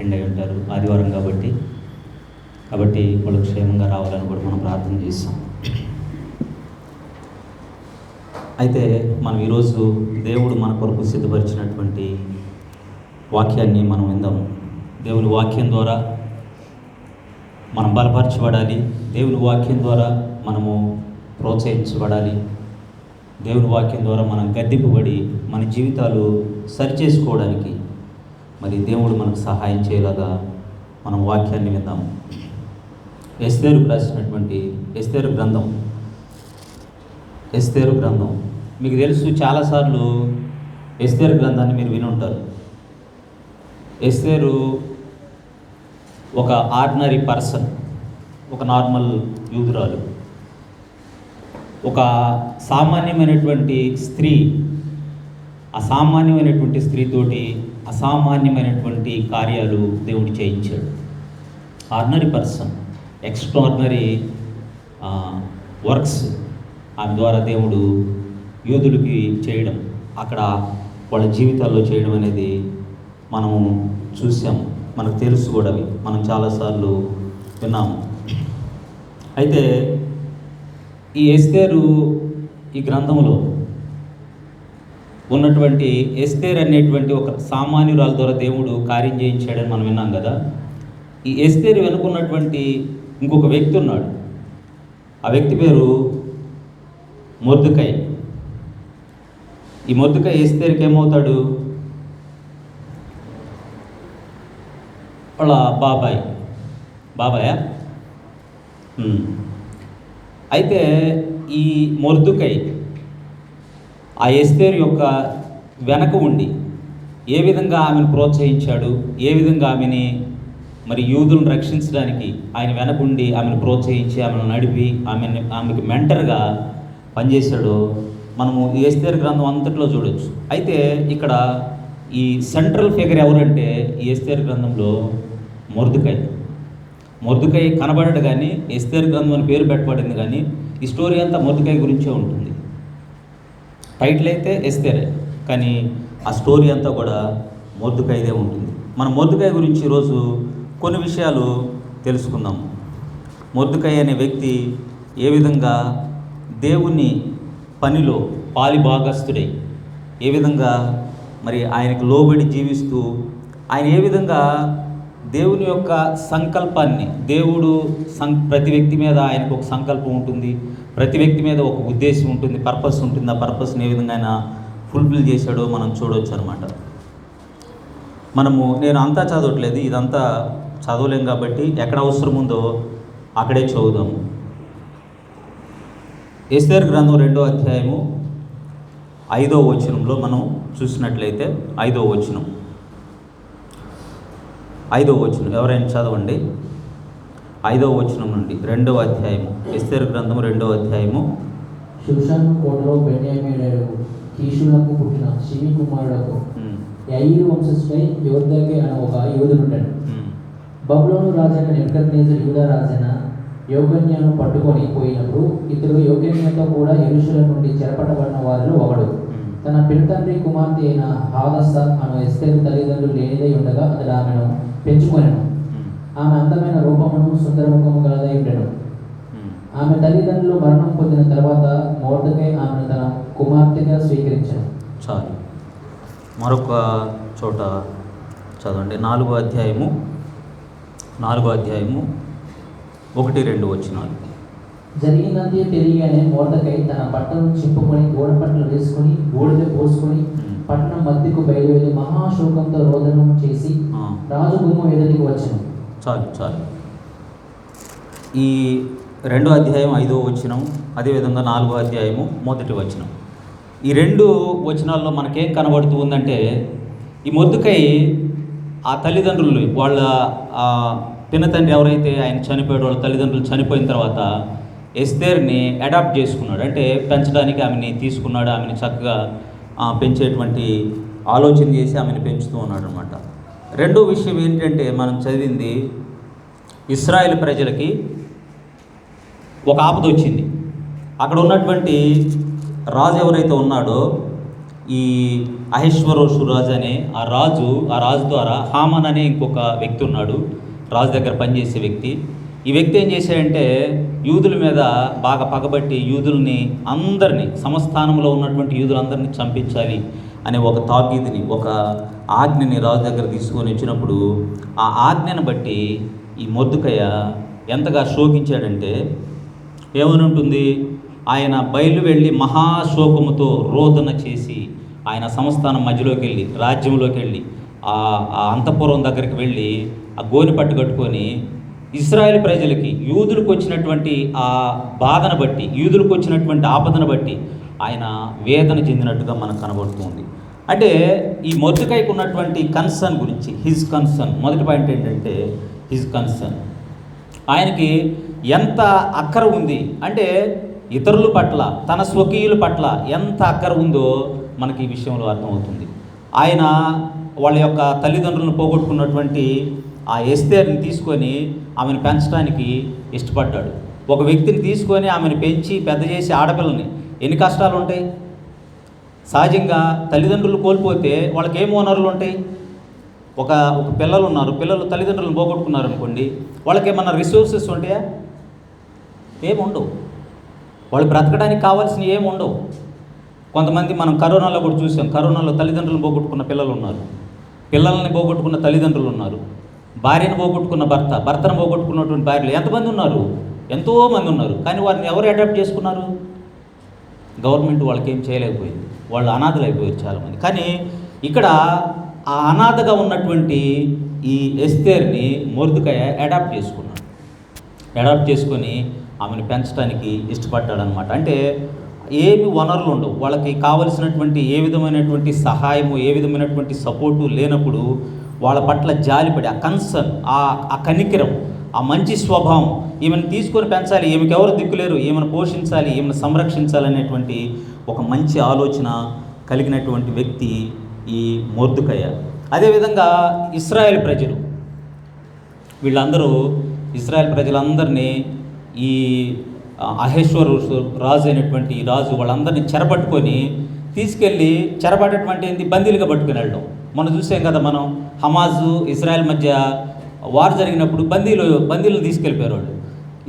Attend అయి ఉంటారు, ఆదివారం కాబట్టి వాళ్ళు క్షేమంగా రావాలని కూడా మనం ప్రార్థన చేస్తాం. అయితే మనం ఈరోజు దేవుడు మన కొరకు సిద్ధపరిచినటువంటి వాక్యాన్ని మనం విందాము. దేవుని వాక్యం ద్వారా మనం బలపరచబడాలి, దేవుని వాక్యం ద్వారా మనము ప్రోత్సహించబడాలి, దేవుని వాక్యం ద్వారా మనం గద్దింపబడి మన జీవితాలు సరిచేసుకోవడానికి మరి దేవుడు మనకు సహాయం చేయలాగా మనం వాక్యాన్ని విందాము. ఎస్తేరుకు రాసినటువంటి ఎస్తేరు గ్రంథం మీకు తెలుసు, చాలాసార్లు ఎస్తేరు గ్రంథాన్ని మీరు విని ఉంటారు. ఎస్తేరు ఒక ఆర్డినరీ పర్సన్, ఒక నార్మల్ యూదురాలు, ఒక సామాన్యమైనటువంటి స్త్రీ. అసామాన్యమైనటువంటి స్త్రీతోటి అసామాన్యమైనటువంటి కార్యాలు దేవుడు చేయించాడు. ఆర్డినరీ పర్సన్, ఎక్స్ట్రాడినరీ వర్క్స్ ఆమె ద్వారా దేవుడు యూదులకి చేయడం, అక్కడ వాళ్ళ జీవితాల్లో చేయడం అనేది మనము చూసాము, మనకు తెలుసు కూడా, అవి మనం చాలాసార్లు విన్నాము. అయితే ఈ ఎస్తేరు ఈ గ్రంథంలో ఉన్నటువంటి ఎస్తేరు అనేటువంటి ఒక సామాన్యురాల ద్వారా దేవుడు కార్యం చేయించాడని మనం విన్నాం కదా. ఈ ఎస్తేరు వెనుకున్నటువంటి ఇంకొక వ్యక్తి ఉన్నాడు. ఆ వ్యక్తి పేరు మొర్దెకై. ఈ మొర్దెకై ఎస్తేరుకి ఏమవుతాడు? వాళ్ళ బాబాయా? అయితే ఈ మొర్దెకై ఆ ఎస్తేరు యొక్క వెనక ఉండి ఏ విధంగా ఆమెను ప్రోత్సహించాడు, ఏ విధంగా ఆమెని మరి యూదులను రక్షించడానికి ఆయన వెనకుండి ఆమెను ప్రోత్సహించి ఆమెను నడిపి ఆమెకు మెంటర్గా పనిచేశాడో మనము ఈ ఎస్తేరు గ్రంథం అంతట్లో చూడవచ్చు. అయితే ఇక్కడ ఈ సెంట్రల్ ఫిగర్ ఎవరంటే ఈ ఎస్తేరు గ్రంథంలో మొర్దెకై కనబడడు, కానీ ఎస్తేరు గ్రంథం అని పేరు పెట్టబడింది, కానీ ఈ స్టోరీ అంతా మొర్దెకై గురించే ఉంటుంది. టైటిల్ అయితే ఎస్తేరే, కానీ ఆ స్టోరీ అంతా కూడా మొర్దెకైదే ఉంటుంది. మనం మొర్దెకై గురించి ఈరోజు కొన్ని విషయాలు తెలుసుకుందాం. మొర్దెకై అనే వ్యక్తి ఏ విధంగా దేవుని పనిలో పాలిభాగస్తుడై, ఏ విధంగా మరి ఆయనకు లోబడి జీవిస్తూ, ఆయన ఏ విధంగా దేవుని యొక్క సంకల్పాన్ని, దేవుడు ప్రతి వ్యక్తి మీద ఆయనకు ఒక సంకల్పం ఉంటుంది, ప్రతి వ్యక్తి మీద ఒక ఉద్దేశం ఉంటుంది, పర్పస్ ఉంటుంది. ఆ పర్పస్ని ఏ విధంగా ఆయన ఫుల్ఫిల్ చేశాడో మనం చూడవచ్చు అనమాట. నేను అంతా చదవట్లేదు, ఇదంతా చదవలేం కాబట్టి ఎక్కడ అవసరం ఉందో అక్కడే చదువుదాము. ఎస్తేరు గ్రంథం 2వ అధ్యాయము 5వ వచనంలో మనం చూసినట్లయితే 5వ వచనం ఎవరైనా చదవండి. 5వ వచనం నుండి 2వ అధ్యాయము, ఎస్తేరు గ్రంథము 2వ అధ్యాయము. షూషాను కోటలో బెన్యామీనుడకు కీషునకు పుట్టిన షిమి కుమారుడకు యయీరు వంశస్థుడై యోర్దకే అనే ఒక యోధుడుండెను. బబులోను రాజైన నెబుకద్నెజరు యూదా రాజైన యోగన్యాను పట్టుకొని పోయినప్పుడు ఇతడు యోగన్యాతో కూడా యెరూషలేము నుండి చెరపట్టబడిన వారిలో ఒకడు. తన పినతండ్రి కుమార్తె అయిన హాదస్స అను ఎస్తేరు తల్లిదండ్రులు లేనిదై ఉండగా అతడు ఆమెను పెంచుకొనెను. ఆమె అందమైన రూపమును సుందరముఖము గలదై ఉండెను. ఆమె తల్లిదండ్రులు మరణం పొందిన తర్వాత మొర్దెకై ఆమెను తన కుమార్తెగా స్వీకరించెను. చాలు, మరొక చోట చదవండి. 4వ అధ్యాయము 1-2 వచనాలు. జరిగినంతే తెలియగానే మొర్దెకై తన బట్టలను చింపుకొని గోడపట్టలు వేసుకొని బూడిద పోసుకొని పట్టణం మధ్యకు బయలువెళ్ళి మహాశోకంతో రోదనం చేసి రాజు గుమ్మం ఎదుటికి వచ్చెను. చాలు. ఈ 2వ అధ్యాయం 5వ వచనం, అదేవిధంగా 4వ అధ్యాయము 1వ వచనం, ఈ 2 వచనాల్లో మనకేం కనబడుతూ ఉందంటే, ఈ మొర్దెకై ఆ తల్లిదండ్రులు, వాళ్ళ పినతండ్రి ఎవరైతే ఆయన చనిపోయాడు, వాళ్ళ తల్లిదండ్రులు చనిపోయిన తర్వాత ఎస్తేర్ని అడాప్ట్ చేసుకున్నాడు. అంటే పెంచడానికి ఆమెని తీసుకున్నాడు, ఆమెని చక్కగా పెంచేటువంటి ఆలోచన చేసి ఆమెను పెంచుతూ ఉన్నాడు అనమాట. రెండో విషయం ఏంటంటే, మనం చదివింది, ఇశ్రాయేలు ప్రజలకి ఒక ఆపద వచ్చింది. అక్కడ ఉన్నటువంటి రాజు ఎవరైతే ఉన్నాడో ఈ అహేశ్వరోషు రాజు అనే ఆ రాజు ద్వారా హామాన్ అనే ఇంకొక వ్యక్తి ఉన్నాడు, రాజు దగ్గర పనిచేసే వ్యక్తి. ఈ వ్యక్తి ఏం చేశాడంటే యూదుల మీద బాగా పగబట్టి యూదుల్ని అందరినీ, సంస్థానంలో ఉన్నటువంటి యూదులందరినీ చంపించాలి అనే ఒక తాకీదుని, ఒక ఆజ్ఞని రాజు దగ్గర తీసుకొని వచ్చినప్పుడు ఆ ఆజ్ఞను బట్టి ఈ మొర్దెకై ఎంతగా శోకించాడంటే ఏమని ఉంటుంది, ఆయన బయలు వెళ్ళి మహాశోకముతో రోదన చేసి ఆయన సంస్థానం మధ్యలోకి వెళ్ళి, రాజ్యంలోకి వెళ్ళి, ఆ అంతఃపురం దగ్గరికి వెళ్ళి ఆ గోని పట్టు కట్టుకొని ఇశ్రాయేలు ప్రజలకి, యూదులకు వచ్చినటువంటి ఆ బాధను బట్టి, యూదులకు వచ్చినటువంటి ఆపదను బట్టి ఆయన వేదన చెందినట్టుగా మనకు కనబడుతుంది. అంటే ఈ మొర్దెకైకి ఉన్నటువంటి కన్సర్న్ గురించి, హిజ్ కన్సర్న్, మొదటి పాయింట్ ఏంటంటే హిజ్ కన్సర్న్. ఆయనకి ఎంత అక్కర ఉంది అంటే ఇతరుల పట్ల, తన స్వకీయుల పట్ల ఎంత అక్కర ఉందో మనకి ఈ విషయంలో అర్థమవుతుంది. ఆయన వాళ్ళ యొక్క తల్లిదండ్రులను పోగొట్టుకున్నటువంటి ఆ ఎస్తేర్ని తీసుకొని ఆమెను పెంచడానికి ఇష్టపడ్డాడు. ఒక వ్యక్తిని తీసుకొని ఆమెను పెంచి పెద్ద చేసి ఆడపిల్లని, ఎన్ని కష్టాలు ఉంటాయి. సహజంగా తల్లిదండ్రులు కోల్పోతే వాళ్ళకి ఏం వనరులు ఉంటాయి. ఒక పిల్లలు ఉన్నారు, పిల్లలు తల్లిదండ్రులను పోగొట్టుకున్నారు అనుకోండి, వాళ్ళకి ఏమన్నా రిసోర్సెస్ ఉంటాయా? ఏముండవు. వాళ్ళు బ్రతకడానికి కావాల్సినవి ఏమి ఉండవు. కొంతమంది మనం కరోనాలో కూడా చూసాం, కరోనాలో తల్లిదండ్రులను పోగొట్టుకున్న పిల్లలు ఉన్నారు, పిల్లల్ని పోగొట్టుకున్న తల్లిదండ్రులు ఉన్నారు, భార్యను పోగొట్టుకున్న భర్తను పోగొట్టుకున్నటువంటి భార్యలు ఎంతమంది ఉన్నారు? ఎంతోమంది ఉన్నారు. కానీ వారిని ఎవరు అడాప్ట్ చేసుకున్నారు? గవర్నమెంట్ వాళ్ళకి ఏం చేయలేకపోయింది, వాళ్ళు అనాథలు అయిపోయారు చాలామంది. కానీ ఇక్కడ ఆ అనాథగా ఉన్నటువంటి ఈ ఎస్తేర్ని మొర్దెకై అడాప్ట్ చేసుకున్నాడు. అడాప్ట్ చేసుకొని ఆమెను పెంచడానికి ఇష్టపడ్డాడనమాట. అంటే ఏమి వనరులు ఉండవు, వాళ్ళకి కావలసినటువంటి ఏ విధమైనటువంటి సహాయము, ఏ విధమైనటువంటి సపోర్టు లేనప్పుడు వాళ్ళ పట్ల జాలిపడి, ఆ కన్సర్న్, ఆ కనికరం, ఆ మంచి స్వభావం, ఈమెను తీసుకొని పెంచాలి, ఈమెకి ఎవరు దిక్కులేరు, ఈమెను పోషించాలి, ఈమెను సంరక్షించాలనేటువంటి ఒక మంచి ఆలోచన కలిగినటువంటి వ్యక్తి ఈ మొర్దెకై. అదేవిధంగా ఇశ్రాయేల్ ప్రజలు, వీళ్ళందరూ ఇశ్రాయేల్ ప్రజలందరినీ ఈ అహేశ్వరోషు రాజు అయినటువంటి ఈ రాజు వాళ్ళందరినీ చెరపట్టుకొని తీసుకెళ్ళి, చెరపట్టేటువంటి ఏంటి, బందీలుగా పట్టుకుని వెళ్ళడం. మనం చూసాం కదా, మనం హమాజు ఇజ్రాయెల్ మధ్య వార్ జరిగినప్పుడు బందీలను తీసుకెళ్ళిపోయారు వాళ్ళు.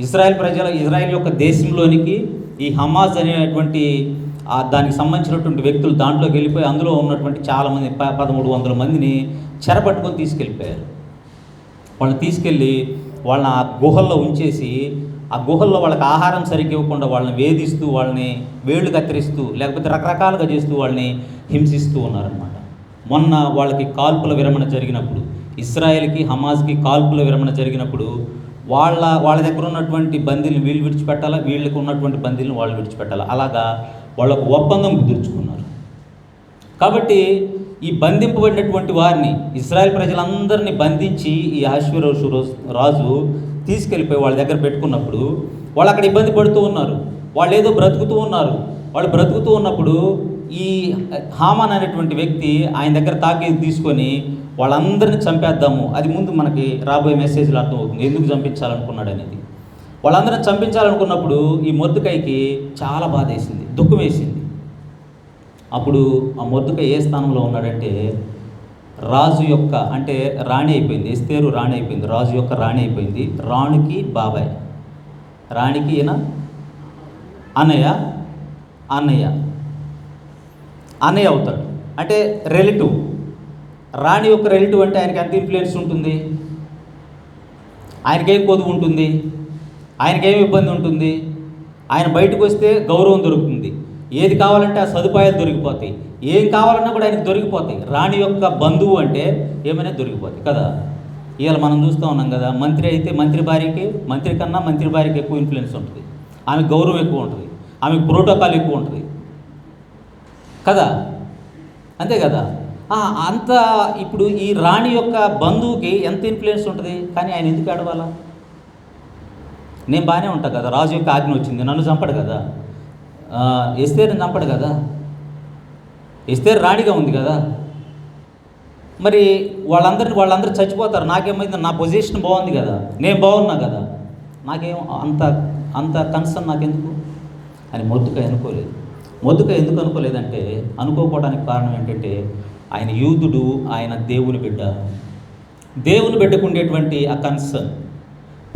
ఇజ్రాయెల్ యొక్క దేశంలోనికి ఈ హమాజ్ అనేటువంటి దానికి సంబంధించినటువంటి వ్యక్తులు దాంట్లోకి వెళ్ళిపోయి అందులో ఉన్నటువంటి చాలామంది 1300 మందిని చెరపట్టుకొని తీసుకెళ్ళిపోయారు. వాళ్ళని తీసుకెళ్ళి వాళ్ళని ఆ గుహల్లో ఉంచేసి, ఆ గుహల్లో వాళ్ళకి ఆహారం సరిగ్గా ఇవ్వకుండా వాళ్ళని వేధిస్తూ, వాళ్ళని వేళ్ళు కత్తిరిస్తూ, లేకపోతే రకరకాలుగా చేస్తూ వాళ్ళని హింసిస్తూ ఉన్నారనమాట. మొన్న వాళ్ళకి కాల్పుల విరమణ జరిగినప్పుడు, ఇశ్రాయేల్కి హమాజ్కి కాల్పుల విరమణ జరిగినప్పుడు వాళ్ళ దగ్గర ఉన్నటువంటి బందీలను వీళ్ళు విడిచిపెట్టాలా, వీళ్ళకి ఉన్నటువంటి బందీలను వాళ్ళు విడిచిపెట్టాలా, అలాగా వాళ్ళకు ఒప్పందం కుదుర్చుకున్నారు. కాబట్టి ఈ బంధింపబడినటువంటి వారిని, ఇశ్రాయేల్ ప్రజలందరినీ బంధించి ఈ అహేశ్వరోషు రాజు తీసుకెళ్ళిపోయి వాళ్ళ దగ్గర పెట్టుకున్నప్పుడు వాళ్ళు అక్కడ ఇబ్బంది పడుతూ ఉన్నారు. వాళ్ళు ఏదో బ్రతుకుతూ ఉన్నారు. వాళ్ళు బ్రతుకుతూ ఉన్నప్పుడు ఈ హామాన్ అనేటువంటి వ్యక్తి ఆయన దగ్గర తాకీదు తీసుకొని వాళ్ళందరినీ చంపేద్దాము, అది ముందు మనకి రాబోయే మెసేజ్లో అర్థమవుతుంది ఎందుకు చంపించాలనుకున్నాడు అనేది. వాళ్ళందరినీ చంపించాలనుకున్నప్పుడు ఈ మొర్దెకైకి చాలా బాధ వేసింది, దుఃఖం వేసింది. అప్పుడు ఆ మొర్దెకై ఏ స్థానంలో ఉన్నాడంటే రాజు యొక్క, అంటే రాణి అయిపోయింది, ఎస్తేరు రాణి అయిపోయింది, రాజు యొక్క రాణి అయిపోయింది. రాణికి బాబాయ్, రాణికి ఈయన అన్నయ్య అవుతాడు. అంటే రిలేటివ్. రాణి యొక్క రిలేటివ్ అంటే ఆయనకి ఎంత ఇన్ఫ్లుయెన్స్ ఉంటుంది, ఆయనకేం కొదువు ఉంటుంది, ఆయనకేం ఇబ్బంది ఉంటుంది. ఆయన బయటకు వస్తే గౌరవం దొరుకుతుంది, ఏది కావాలంటే ఆ సదుపాయాలు దొరికిపోతాయి, ఏం కావాలన్నా కూడా ఆయనకు దొరికిపోతాయి. రాణి యొక్క బంధువు అంటే ఏమైనా దొరికిపోతాయి కదా. ఇవాళ మనం చూస్తూ ఉన్నాం కదా, మంత్రి అయితే మంత్రి కన్నా మంత్రి భార్యకి ఎక్కువ ఇన్ఫ్లుయెన్స్ ఉంటుంది, ఆమెకు గౌరవం ఎక్కువ ఉంటుంది, ఆమెకు ప్రోటోకాల్ ఎక్కువ ఉంటుంది కదా, అంతే కదా. అంత ఇప్పుడు ఈ రాణి యొక్క బంధువుకి ఎంత ఇన్ఫ్లుయెన్స్ ఉంటుంది, కానీ ఆయన ఎందుకు ఆడవాలా? నేను బాగానే ఉంటాను కదా, రాజు యొక్క ఆజ్ఞ వచ్చింది, నన్ను చంపడు కదా, ఎస్తేరుని చంపడు కదా, ఎస్తేరు రాణిగా ఉంది కదా. మరి వాళ్ళందరూ చచ్చిపోతారు, నాకేమైంది, నా పొజిషన్ బాగుంది కదా, నేను బాగున్నా కదా, నాకేం అంత కన్సర్న్ నాకెందుకు అని మొర్దెకై అనుకోలేదు. మొర్దెకై ఎందుకు అనుకోలేదంటే, అనుకోకపోవడానికి కారణం ఏంటంటే ఆయన యూదుడు, ఆయన దేవుని బిడ్డ. దేవుని బిడ్డకు ఉండేటువంటి ఆ కన్సర్న్,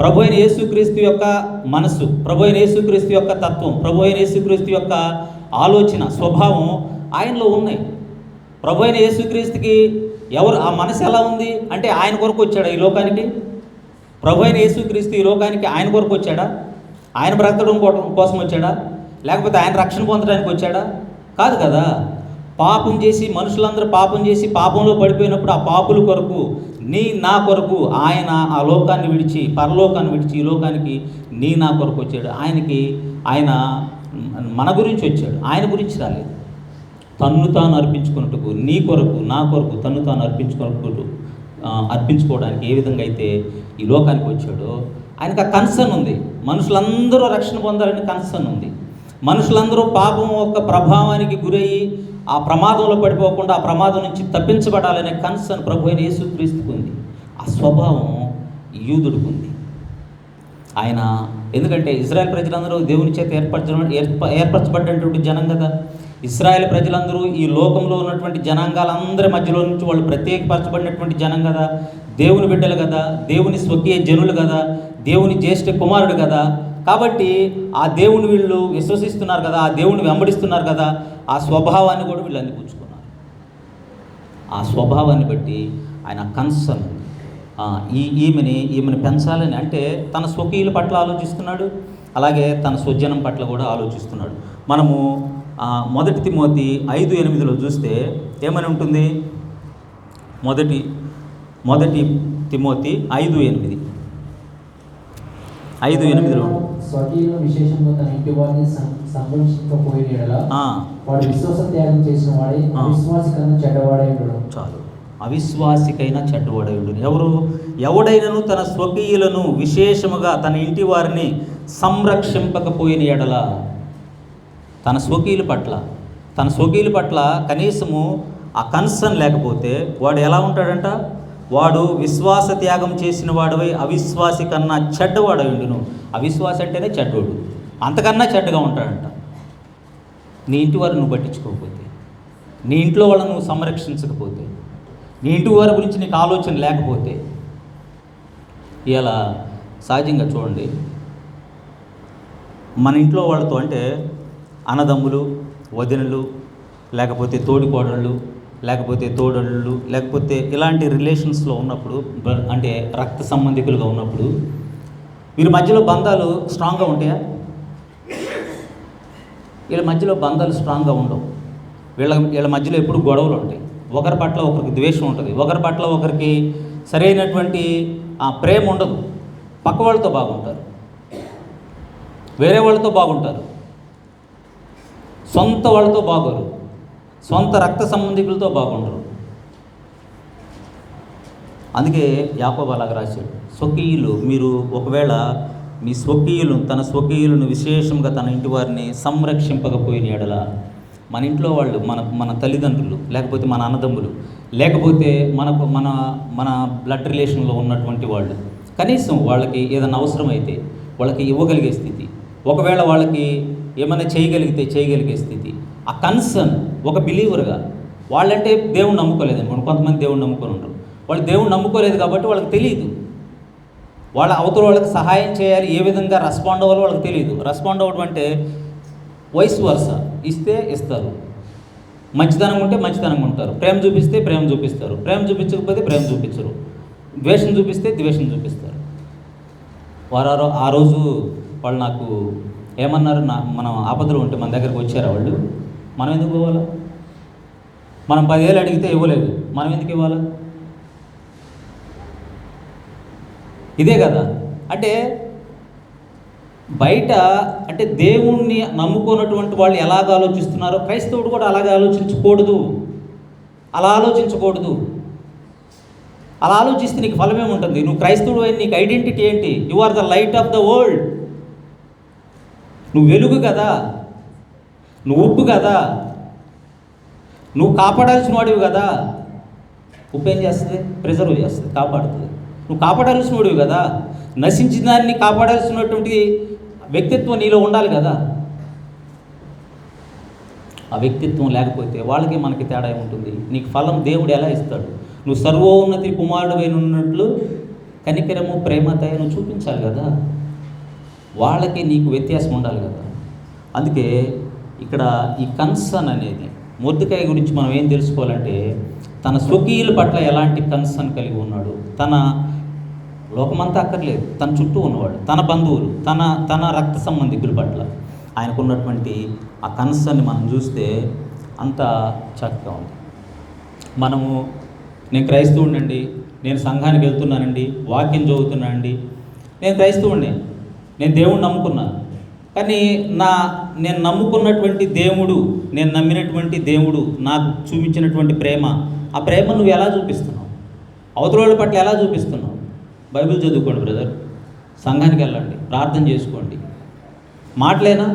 ప్రభు అయిన యేసుక్రీస్తు యొక్క మనసు, ప్రభు అయిన యేసుక్రీస్తు యొక్క తత్వం, ప్రభు అయిన యేసుక్రీస్తు యొక్క ఆలోచన, స్వభావం ఆయనలో ఉన్నాయి. ప్రభు అయిన యేసుక్రీస్తుకి ఎవరు ఆ మనసు ఎలా ఉంది అంటే ఆయన కొరకు వచ్చాడా ఈ లోకానికి? ప్రభు అయిన యేసుక్రీస్తు ఈ లోకానికి ఆయన కొరకు వచ్చాడా? ఆయన బ్రతకడం కోసం వచ్చాడా? లేకపోతే ఆయన రక్షణ పొందడానికి వచ్చాడా? కాదు కదా. పాపం చేసి మనుషులందరూ పాపం చేసి పాపంలో పడిపోయినప్పుడు ఆ పాపుల కొరకు, నా కొరకు ఆయన ఆ లోకాన్ని విడిచి, పరలోకాన్ని విడిచి ఈ లోకానికి నా కొరకు వచ్చాడు. ఆయన మన గురించి వచ్చాడు, ఆయన గురించి రాలేదు. తన్ను తాను అర్పించుకున్నట్టుకు, నీ కొరకు నా కొరకు తన్ను తాను అర్పించుకోవడానికి ఏ విధంగా అయితే ఈ లోకానికి వచ్చాడో ఆయనకు ఆ కన్సర్న్ ఉంది. మనుషులందరూ రక్షణ పొందాలని కన్సర్న్ ఉంది. మనుషులందరూ పాపం యొక్క ప్రభావానికి గురయ్యి ఆ ప్రమాదంలో పడిపోకుండా ఆ ప్రమాదం నుంచి తప్పించబడాలనే కన్సర్న్ ప్రభు అయిన యేసుక్రీస్తుకు ఉంది. ఆ స్వభావం యూదుడికి ఉంది. ఆయన ఎందుకంటే ఇజ్రాయెల్ ప్రజలందరూ దేవుని చేత ఏర్పరచబడ్డటువంటి జనం కదా. ఇజ్రాయెల్ ప్రజలందరూ ఈ లోకంలో ఉన్నటువంటి జనాంగాలందరి మధ్యలో నుంచి వాళ్ళు ప్రత్యేకపరచబడినటువంటి జనం కదా, దేవుని బిడ్డలు కదా, దేవుని స్వకీయ జనులు కదా, దేవుని జ్యేష్ఠ కుమారుడు కదా. కాబట్టి ఆ దేవుని వీళ్ళు విశ్వసిస్తున్నారు కదా, ఆ దేవుని వెంబడిస్తున్నారు కదా, ఆ స్వభావాన్ని కూడా వీళ్ళు అందిపుచ్చుకున్నారు. ఆ స్వభావాన్ని బట్టి ఆయన కన్సర్న్ ఈమెని పెంచాలని, అంటే తన స్వకీయుల పట్ల ఆలోచిస్తున్నాడు, అలాగే తన స్వజనం పట్ల కూడా ఆలోచిస్తున్నాడు. మనము 1 తిమోతి 5:8 చూస్తే ఏమని ఉంటుంది? 1 తిమోతి 5:8 స్వకీయుల విశేషంగా తన ఇంటి వారిని సంరక్షించకపోయిన యెడల వాడు విశ్వాస త్యాగం చేసిన వాడే అవిశ్వాసి కన్నా చెడ్డవాడై ఉండడు. చాలు, అవిశ్వాసికైనా చెడ్డవాడై ఉండడు. ఎవడైనను తన స్వకీయులను విశేషముగా తన ఇంటి వారిని సంరక్షింపకపోయిన యెడల, తన స్వకీయుల పట్ల కనీసము ఆ కన్సర్న్ లేకపోతే వాడు ఎలా ఉంటాడంట? వాడు విశ్వాస త్యాగం చేసిన వాడవై అవిశ్వాసి కన్నా చెడ్డవాడై ఉండును. అవిశ్వాసి అంటేనే చెడ్డోడు, అంతకన్నా చెడ్డగా ఉంటాడంట. నీ ఇంటి వారు నువ్వు పట్టించుకోకపోతే, నీ ఇంట్లో వాళ్ళని నువ్వు సంరక్షించకపోతే, నీ ఇంటి వారి గురించి నీకు ఆలోచన లేకపోతే, ఇలా సహజంగా చూడండి, మన ఇంట్లో వాళ్ళతో అంటే అన్నదమ్ములు, వదినలు, లేకపోతే తోడికోడళ్ళు, లేకపోతే తోడళ్ళు, లేకపోతే ఇలాంటి రిలేషన్స్లో ఉన్నప్పుడు, అంటే రక్త సంబంధికులుగా ఉన్నప్పుడు వీరి మధ్యలో బంధాలు స్ట్రాంగ్గా ఉంటాయా? వీళ్ళ మధ్యలో బంధాలు స్ట్రాంగ్గా ఉండవు. వీళ్ళ మధ్యలో ఎప్పుడు గొడవలు ఉంటాయి. ఒకరి పట్ల ఒకరికి ద్వేషం ఉంటుంది, ఒకరి పట్ల ఒకరికి సరైనటువంటి ప్రేమ ఉండదు. పక్క వాళ్ళతో బాగుంటారు, వేరే వాళ్ళతో బాగుంటారు, సొంత వాళ్ళతో బాగోరు, సొంత రక్త సంబంధికులతో బాగుండరు. అందుకే యాకోబు అలాగ రాశాడు, స్వకీయులు, మీరు ఒకవేళ మీ తన స్వకీయులను విశేషంగా తన ఇంటి వారిని సంరక్షింపకపోయిన యెడల, మన ఇంట్లో వాళ్ళు, మన తల్లిదండ్రులు, లేకపోతే మన అన్నదమ్ములు, లేకపోతే మన బ్లడ్ రిలేషన్లో ఉన్నటువంటి వాళ్ళు, కనీసం వాళ్ళకి ఏదైనా అవసరమైతే వాళ్ళకి ఇవ్వగలిగే స్థితి, ఒకవేళ వాళ్ళకి ఏమైనా చేయగలిగే స్థితి, ఆ కన్సర్న్ ఒక బిలీవర్గా, వాళ్ళంటే దేవుణ్ణి నమ్ముకోలేదు అనుకోండి. కొంతమంది దేవుణ్ణి నమ్ముకొని ఉంటారు. వాళ్ళు దేవుణ్ణి నమ్ముకోలేదు కాబట్టి వాళ్ళకి తెలియదు. వాళ్ళ అవతల వాళ్ళకి సహాయం చేయాలి, ఏ విధంగా రెస్పాండ్ అవ్వాలో వాళ్ళకి తెలియదు. రెస్పాండ్ అవ్వడం అంటే వైస్ వర్స, ఇస్తే ఇస్తారు, మంచితనం ఉంటే మంచితనంగా ఉంటారు, ప్రేమ చూపిస్తే ప్రేమ చూపిస్తారు, ప్రేమ చూపించకపోతే ప్రేమ చూపించరు, ద్వేషం చూపిస్తే ద్వేషం చూపిస్తారు. ఆ రోజు వాళ్ళు నాకు ఏమన్నారు, మనం ఆపదలో ఉంటే మన దగ్గరకు వచ్చారా వాళ్ళు? మనం ఎందుకు ఇవ్వాలా? మనం 10,000 అడిగితే ఇవ్వలేదు, మనం ఎందుకు ఇవ్వాలా? ఇదే కదా. అంటే బయట అంటే దేవుణ్ణి నమ్ముకున్నటువంటి వాళ్ళు ఎలాగ ఆలోచిస్తున్నారో క్రైస్తవుడు కూడా అలాగే ఆలోచించకూడదు. అలా ఆలోచిస్తే నీకు ఫలమేముంటుంది? నువ్వు క్రైస్తవుడు అయిన నీకు ఐడెంటిటీ ఏంటి? You are the light of the world. నువ్వు వెలుగు కదా, నువ్వు ఉప్పు కదా, నువ్వు కాపాడాల్సిన వాడివి కదా. ఉప్పు ఏం చేస్తుంది? ప్రిజర్వ్ చేస్తుంది, కాపాడుతుంది. నువ్వు కాపాడాల్సిన వాడివి కదా, నశించిన దాన్ని కాపాడాల్సినటువంటి వ్యక్తిత్వం నీలో ఉండాలి కదా. ఆ వ్యక్తిత్వం లేకపోతే వాళ్ళకి మనకి తేడా ఉంటుంది. నీకు ఫలం దేవుడు ఎలా ఇస్తాడు? నువ్వు సర్వోన్నతి కుమారుడు ఉన్నట్లు కనికరము, ప్రేమ, దయ నువ్వు చూపించాలి కదా. వాళ్ళకి నీకు వ్యత్యాసం ఉండాలి కదా. అందుకే ఇక్కడ ఈ కన్సర్న్ అనేది, మొర్దెకై గురించి మనం ఏం తెలుసుకోవాలంటే, తన స్వకీయుల పట్ల ఎలాంటి కన్సర్న్ కలిగి ఉన్నాడు. తన లోకమంతా అక్కర్లేదు, తన చుట్టూ ఉన్నవాడు, తన బంధువులు, తన రక్త సంబంధికుల పట్ల ఆయనకున్నటువంటి ఆ కన్సర్న్ని మనం చూస్తే అంత చక్కగా ఉంది. నేను క్రైస్తవుడినండి, నేను సంఘానికి వెళ్తున్నానండి, వాక్యం చదువుతున్నానండి, నేను క్రైస్తవుడిని, నేను దేవుడిని నమ్ముకున్నాను. కానీ నేను నమ్ముకున్నటువంటి దేవుడు, నేను నమ్మినటువంటి దేవుడు నాకు చూపించినటువంటి ప్రేమ, ఆ ప్రేమ నువ్వు ఎలా చూపిస్తున్నావు? అవతల వాళ్ళ పట్ల ఎలా చూపిస్తున్నావు? బైబిల్ చదువుకోండి బ్రదర్, సంఘానికి వెళ్ళండి, ప్రార్థన చేసుకోండి. మాటలేనా?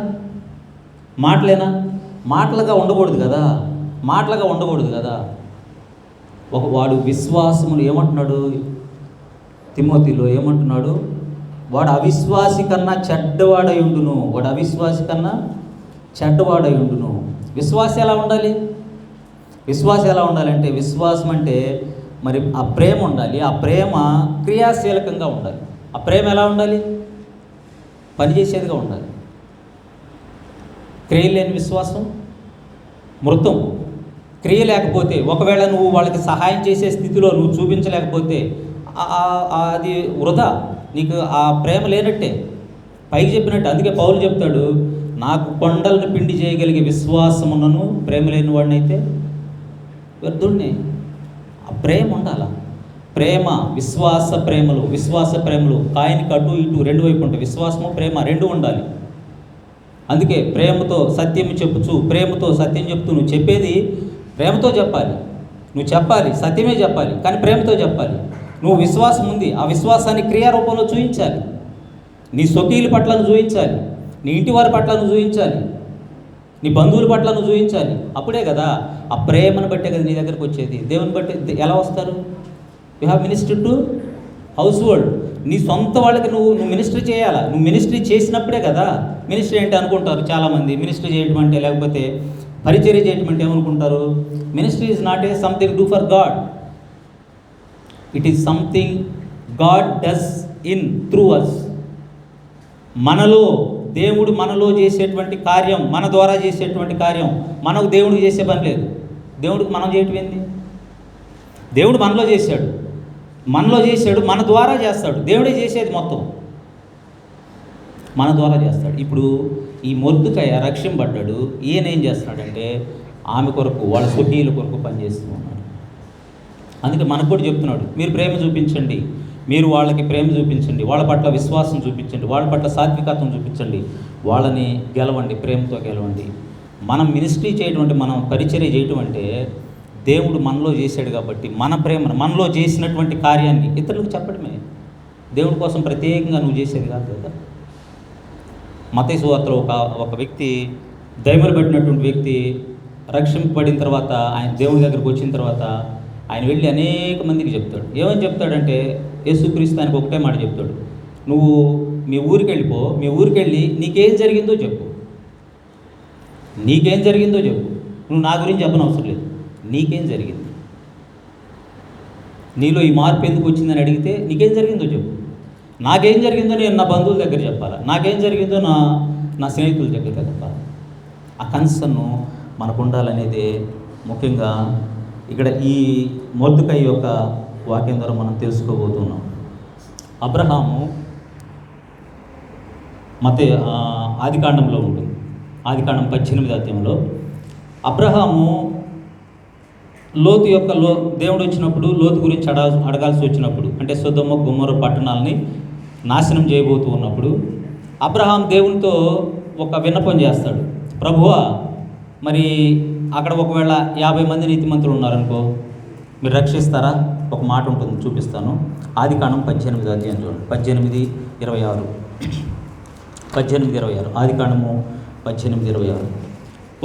మాటలుగా ఉండకూడదు కదా. వాడు విశ్వాసమును ఏమంటున్నాడు? తిమోతిలో ఏమంటున్నాడు? వాడు అవిశ్వాసి కన్నా చెడ్డవాడై ఉండును. విశ్వాసం ఎలా ఉండాలి? అంటే విశ్వాసం అంటే మరి ఆ ప్రేమ ఉండాలి. ఆ ప్రేమ క్రియాశీలకంగా ఉండాలి. ఆ ప్రేమ ఎలా ఉండాలి? పనిచేసేదిగా ఉండాలి. క్రియ లేని విశ్వాసం మృతం. క్రియ లేకపోతే, ఒకవేళ నువ్వు వాళ్ళకి సహాయం చేసే స్థితిలో నువ్వు చూపించలేకపోతే అది వృధా, నీకు ఆ ప్రేమ లేనట్టే. పైకి చెప్పినట్టు. అందుకే పౌలు చెప్తాడు, నాకు కొండలను పిండి చేయగలిగే విశ్వాసమున్నను ప్రేమ లేని వాడినైతే వ్యర్థుడిని. ఆ ప్రేమ ఉండాల. ప్రేమ, విశ్వాస ప్రేమలు కాయనికి అటు ఇటు రెండు వైపు ఉంటాయి. విశ్వాసము, ప్రేమ రెండు ఉండాలి. అందుకే ప్రేమతో సత్యం చెప్పుచు, ప్రేమతో సత్యం చెప్తూ, నువ్వు చెప్పేది ప్రేమతో చెప్పాలి. నువ్వు చెప్పాలి, సత్యమే చెప్పాలి, కానీ ప్రేమతో చెప్పాలి. నువ్వు విశ్వాసం ఉంది, ఆ విశ్వాసాన్ని క్రియారూపంలో చూపించాలి. నీ స్వకీయుల పట్ల నువ్వు చూపించాలి, నీ ఇంటి వారి పట్ల నువ్వు చూపించాలి, నీ బంధువుల పట్ల నువ్వు చూపించాలి. అప్పుడే కదా ఆ ప్రేమను బట్టే కదా నీ దగ్గరకు వచ్చేది. దేవుని బట్టి ఎలా వస్తారు? You have minister to house hold. నీ సొంత వాళ్ళకి నువ్వు మినిస్ట్రీ చేయాలా. నువ్వు మినిస్ట్రీ చేసినప్పుడే కదా. మినిస్ట్రీ ఏంటి అనుకుంటారు చాలామంది. మినిస్ట్రీ చేయటం అంటే, లేకపోతే పరిచర్య చేయటం అంటే ఏమనుకుంటారు? Ministry is not a something do for God, it is something God does in through us. దేవుడు మనలో చేసేటువంటి కార్యం, మన ద్వారా చేసేటువంటి కార్యం. మనకు దేవుడికి చేసే పని లేదు. దేవుడికి మనం చేయటం ఏంది? దేవుడు మనలో చేశాడు, మన ద్వారా చేస్తాడు. దేవుడే చేసేది మొత్తం మన ద్వారా చేస్తాడు. ఇప్పుడు ఈ మొర్దెకై రక్షింపబడ్డాడు. ఈయన ఏం చేస్తున్నాడంటే ఆమె కొరకు, వాళ్ళ స్వకీయుల కొరకు పనిచేస్తూ ఉన్నాడు. అందుకే మనకు కూడా చెప్తున్నాడు, మీరు ప్రేమ చూపించండి, మీరు వాళ్ళకి ప్రేమ చూపించండి, వాళ్ళ పట్ల విశ్వాసం చూపించండి, వాళ్ళ పట్ల సాత్వికత్వం చూపించండి, వాళ్ళని గెలవండి, ప్రేమతో గెలవండి. మనం మినిస్ట్రీ చేయడం అంటే, మనం పరిచర్య చేయటం అంటే దేవుడు మనలో చేశాడు కాబట్టి మన ప్రేమను, మనలో చేసినటువంటి కార్యాన్ని ఇతరులకు చెప్పడమే. దేవుడి కోసం ప్రత్యేకంగా నువ్వు చేసేది కాదు కదా. మత్తయి సువార్తలో ఒక వ్యక్తి, దైవలు పెట్టినటువంటి వ్యక్తి రక్షింపబడిన తర్వాత, ఆయన దేవుడి దగ్గరికి వచ్చిన తర్వాత ఆయన వెళ్ళి అనేక మందికి చెప్తాడు. ఏమని చెప్తాడంటే, యేసుక్రీస్తు ఆయనకు ఒకటే మాట చెప్తాడు, నువ్వు మీ ఊరికి వెళ్ళిపో, మీ ఊరికి వెళ్ళి నీకేం జరిగిందో చెప్పు. నువ్వు నా గురించి చెప్పనవసరం లేదు, నీకేం జరిగింది, నీలో ఈ మార్పు ఎందుకు వచ్చిందని అడిగితే నీకేం జరిగిందో చెప్పు. నాకేం జరిగిందో నేను నా బంధువుల దగ్గర చెప్పాలా, నాకేం జరిగిందో నా స్నేహితుల దగ్గర చెప్పాలి. ఆ కన్సర్న్ మనకు ఉండాలనేది ముఖ్యంగా ఇక్కడ ఈ మొర్దెకై యొక్క వాక్యం ద్వారా మనం తెలుసుకోబోతున్నాం. అబ్రహాము ఆదికాండంలో ఉంటుంది. ఆదికాండం 18వ అధ్యాయంలో అబ్రహాము దేవుడు వచ్చినప్పుడు లోతు గురించి అడగాల్సి వచ్చినప్పుడు, అంటే సొదొమ గొమొర్రా పట్టణాలని నాశనం చేయబోతూ ఉన్నప్పుడు అబ్రహాం దేవునితో ఒక విన్నపం చేస్తాడు. ప్రభువా, మరి అక్కడ ఒకవేళ 50 మంది నీతిమంతులు ఉన్నారనుకో, మీరు రక్షిస్తారా? ఒక మాట ఉంటుంది, చూపిస్తాను. ఆదికాండం 18వ అధ్యాయం చూడండి, 18:26. 18:26 ఆదికాండము 18:26.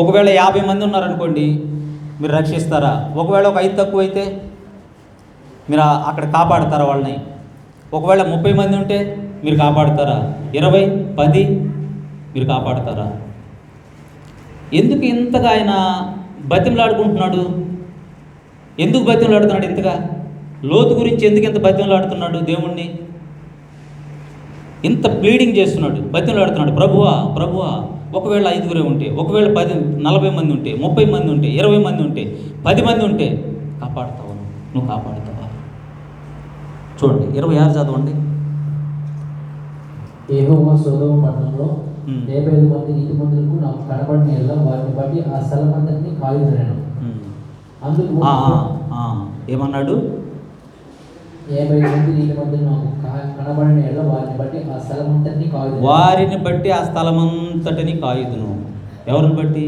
ఒకవేళ 50 మంది ఉన్నారనుకోండి, మీరు రక్షిస్తారా? ఒకవేళ ఒక 5 తక్కువ అయితే మీరు అక్కడ కాపాడుతారా వాళ్ళని? ఒకవేళ 30 మంది ఉంటే మీరు కాపాడుతారా? 20, 10 మీరు కాపాడుతారా? ఎందుకు ఇంతగా ఆయన బతిమలాడుకుంటున్నాడు? ఎందుకు బతిమలాడుతున్నాడు ఇంతగా? లోతు గురించి ఎందుకు ఇంత బతిమలాడుతున్నాడు దేవుణ్ణి? ఇంత ప్లీడింగ్ చేస్తున్నాడు, బతిమలాడుతున్నాడు, ప్రభువా ప్రభువా, ఒకవేళ 5 ఉంటే, ఒకవేళ 40 మంది ఉంటే, 30 మంది ఉంటే, 20 మంది ఉంటే, 10 మంది ఉంటే కాపాడుతావు, నువ్వు కాపాడుతావా? చూడండి 26 చదవండి. యెహోవా సొదొమ పట్టణంలో 75 మంది నీతిమంతులకు నాకు కనపడిన ఎడల వారిని బట్టి ఆ స్థలమంతటిని కాయుదునెను. అందుకు ఏమన్నాడు? 75 మంది నీతిమంతులు నాకు కనపడిన ఎడల వారిని బట్టి ఆ స్థలమంతటిని కాయుదును. వారిని బట్టి ఆ స్థలమంతటిని కాయుదును. ఎవరిని బట్టి?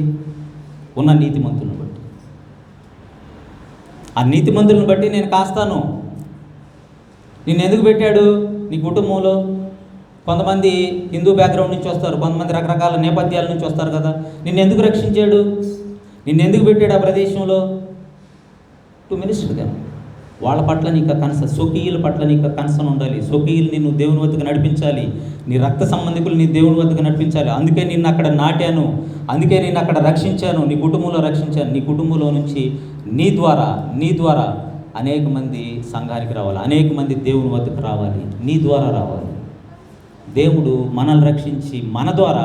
ఉన్న నీతిమంతులను బట్టి. ఆ నీతిమంతులను బట్టి నేను కాస్తాను. నిన్ను ఎందుకు పెట్టాడు? నీ కుటుంబంలో కొంతమంది హిందూ బ్యాక్గ్రౌండ్ నుంచి వస్తారు, కొంతమంది రకరకాల నేపథ్యాల నుంచి వస్తారు కదా. నిన్ను ఎందుకు రక్షించాడు? నిన్ను ఎందుకు పెట్టాడు ఆ ప్రదేశంలో? To minister them. వాళ్ళ పట్ల నీకు కన్సర్న్, స్వకీయుల పట్ల నీకు కన్సర్న్ ఉండాలి. స్వకీయులు నిన్ను దేవుని వద్దకు నడిపించాలి, నీ రక్త సంబంధికులు నీ దేవుని వద్దకు నడిపించాలి. అందుకే నిన్ను అక్కడ నాటాను, అందుకే నిన్ను అక్కడ రక్షించాను, నీ కుటుంబంలో రక్షించాను. నీ కుటుంబంలో నుంచి నీ ద్వారా అనేక మంది సంఘానికి రావాలి, అనేక మంది దేవుని వద్దకు రావాలి, నీ ద్వారా రావాలి. దేవుడు మనల్ని రక్షించి మన ద్వారా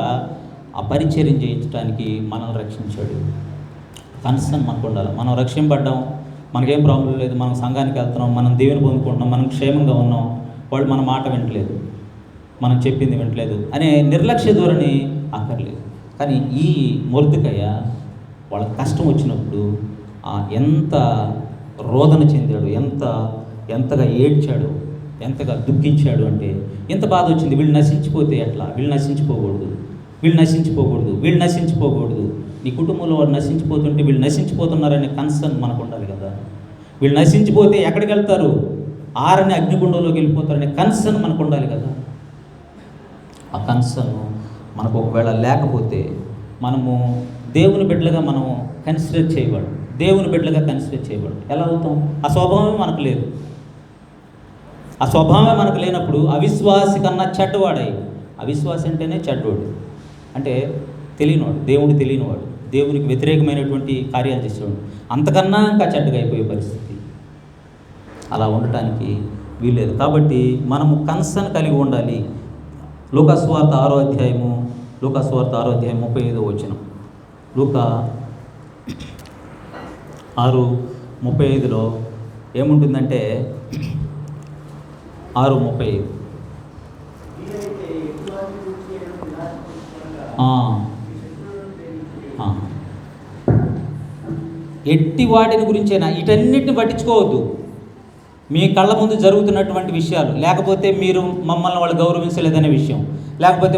ఆ పరిచర్యం చేయించడానికి మనల్ని రక్షించాడు. కన్సర్న్ మనకు ఉండాలి. మనం రక్షింపడ్డాం, మనకేం ప్రాబ్లం లేదు, మనం సంఘానికి వెళ్తున్నాం, మనం దేవుని పొందుకుంటున్నాం, మనం క్షేమంగా ఉన్నాం, వాళ్ళు మన మాట వింటలేదు, మనం చెప్పింది వింటలేదు అనే నిర్లక్ష్య ధోరణి అక్కర్లేదు. కానీ ఈ మొర్దెకయ్య వాళ్ళకి కష్టం వచ్చినప్పుడు ఎంత రోదన చెందాడు, ఎంతగా ఏడ్చాడు, ఎంతగా దుఃఖించాడు అంటే, ఎంత బాధ వచ్చింది. వీళ్ళు నశించిపోతే ఎట్లా? వీళ్ళు నశించిపోకూడదు. నీ కుటుంబంలో వారు నశించిపోతుంటే వీళ్ళు నశించిపోతున్నారనే కన్సర్న్ మనకు ఉండాలి కదా. వీళ్ళు నశించిపోతే ఎక్కడికి వెళ్తారు? ఆరని అగ్నిగుండంలోకి వెళ్ళిపోతారనే కన్సర్న్ మనకు ఉండాలి కదా. ఆ కన్సర్న్ మనకు ఒకవేళ లేకపోతే మనము దేవుని బిడ్డలుగా మనం కన్సిడర్ చేయబడు, ఎలా అవుతాం? ఆ స్వభావమే మనకు లేనప్పుడు అవిశ్వాసి కన్నా చెడ్డవాడై, అవిశ్వాసి అంటేనే చెడ్డవాడు, అంటే తెలియనివాడు, దేవుడు తెలియనివాడు, దేవునికి వ్యతిరేకమైనటువంటి కార్యాలు చేసేవాడు, అంతకన్నా ఇంకా చెడ్డగా అయిపోయే పరిస్థితి. అలా ఉండటానికి వీల్లేదు. కాబట్టి మనము కన్సర్న్ కలిగి ఉండాలి. లూకా సువార్త 6వ అధ్యాయము 35వ వచనం. లూకా 6:35లో ఏముంటుందంటే 6:35 ఎట్టి వాటిని గురించేనా? వీటన్నిటిని పట్టించుకోవద్దు. మీ కళ్ళ ముందు జరుగుతున్నటువంటి విషయాలు, లేకపోతే మీరు మమ్మల్ని వాళ్ళు గౌరవించలేదనే విషయం, లేకపోతే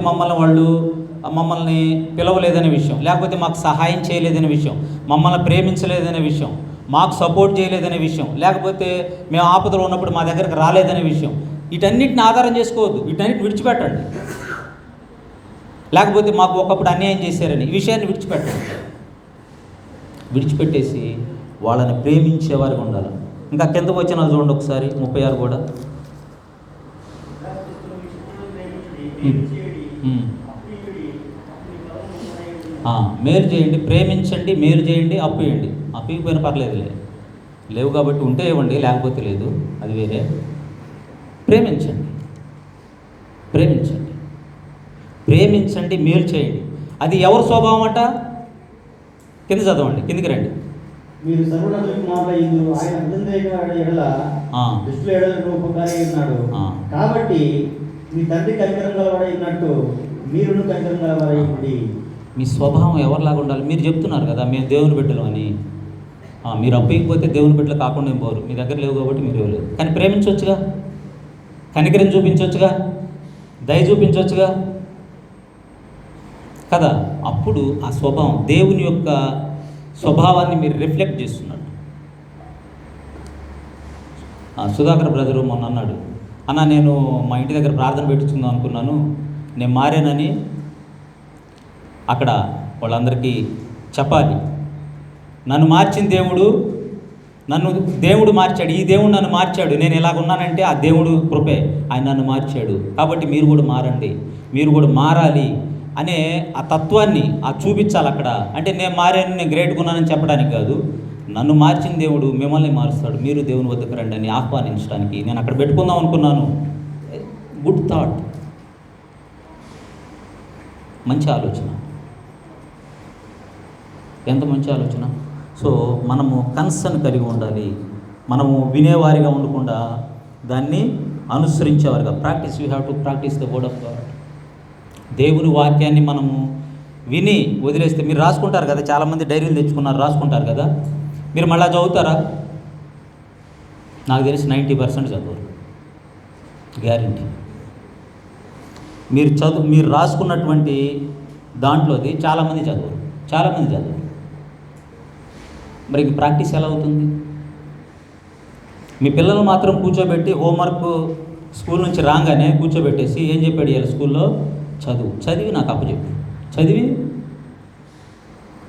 మమ్మల్ని పిలవలేదనే విషయం, లేకపోతే మాకు సహాయం చేయలేదనే విషయం, మమ్మల్ని ప్రేమించలేదనే విషయం, మాకు సపోర్ట్ చేయలేదనే విషయం, లేకపోతే మేము ఆపదలో ఉన్నప్పుడు మా దగ్గరకు రాలేదనే విషయం, వీటన్నిటిని ఆధారం చేసుకోవద్దు. వీటన్నిటిని విడిచిపెట్టండి. లేకపోతే మాకు ఒకప్పుడు అన్యాయం చేశారని ఈ విషయాన్ని విడిచిపెట్టేసి వాళ్ళని ప్రేమించేవారికి ఉండాలి. ఇంకా కిందకు వచ్చిన చూడండి ఒకసారి 36 కూడా. మేలు చేయండి, ప్రేమించండి, మేలు చేయండి, అప్పు ఇవ్వండి. అప్పు ఇవ్వకపోయినా పర్లేదులే, లేవు కాబట్టి ఉంటే ఇవ్వండి, లేకపోతే లేదు, అది వేరే. ప్రేమించండి, మేలు చేయండి. అది ఎవరి స్వభావం అంట? కింద చదవండి, కిందికి రండి. మీరు సర్వోన్నతులకు మాట్లాడింది ఆయన అర్థం ఎడల దుష్టుల ఎడల ఉపకారి ఉన్నాడు. కాబట్టి మీ తండ్రి కనికరం గలవాడై ఉన్నట్టు మీరును కనికరం గలవారై. మీ స్వభావం ఎవరిలాగా ఉండాలి? మీరు చెప్తున్నారు కదా మేము దేవుని బిడ్డలు అని. మీరు అప్పయిపోతే దేవుని బిడ్డలు కాకుండా ఏం పోరు. మీ దగ్గర లేవు కాబట్టి మీరు ఇవ్వలేదు. కానీ ప్రేమించవచ్చుగా, కనికరం చూపించవచ్చుగా, దయ చూపించవచ్చుగా కదా. అప్పుడు ఆ స్వభావం, దేవుని యొక్క స్వభావాన్ని మీరు రిఫ్లెక్ట్ చేస్తున్నారు. సుధాకర్ బ్రదరు మొన్న అన్నాడు, అన్న నేను మా ఇంటి దగ్గర ప్రార్థన పెట్టించుకుందాం అనుకున్నాను, నేను మారానని అక్కడ వాళ్ళందరికీ చెప్పాలి. నన్ను మార్చిన దేవుడు మార్చాడు, ఈ దేవుడు నన్ను మార్చాడు, నేను ఇలాగ ఉన్నానంటే ఆ దేవుడు కృపే, ఆయన నన్ను మార్చాడు. కాబట్టి మీరు కూడా మారండి, మీరు కూడా మారాలి, అనే ఆ తత్వాన్ని చూపించాలి అక్కడ. అంటే నేను మారాను, నేను గ్రేట్గా ఉన్నానని చెప్పడానికి కాదు, నన్ను మార్చిన దేవుడు మిమ్మల్ని మారుస్తాడు, మీరు దేవుని వద్దకు రండి అని ఆహ్వానించడానికి నేను అక్కడ పెట్టుకుందాం అనుకున్నాను. గుడ్ థాట్, మంచి ఆలోచన, ఎంత మంచి ఆలోచన. సో మనము కన్సర్న్ కలిగి ఉండాలి. మనము వినేవారిగా ఉండకుండా దాన్ని అనుసరించేవారుగా practice. You have to practice the word of God. దేవుని వాక్యాన్ని మనము విని వదిలేస్తే, మీరు రాసుకుంటారు కదా, చాలామంది డైరీలు తెచ్చుకున్నారు, రాసుకుంటారు కదా, మీరు మళ్ళీ చదువుతారా? నాకు తెలిసి 90% చదవరు, గ్యారంటీ. మీరు రాసుకున్నటువంటి దాంట్లోది చాలామంది చదవరు. మరి ప్రాక్టీస్ ఎలా అవుతుంది? మీ పిల్లలు మాత్రం కూర్చోబెట్టి హోంవర్క్ స్కూల్ నుంచి రాగానే కూర్చోబెట్టేసి ఏం చెప్పాడు ఇవాళ స్కూల్లో, చదివి నాకు అప్పచెప్పు, చదివి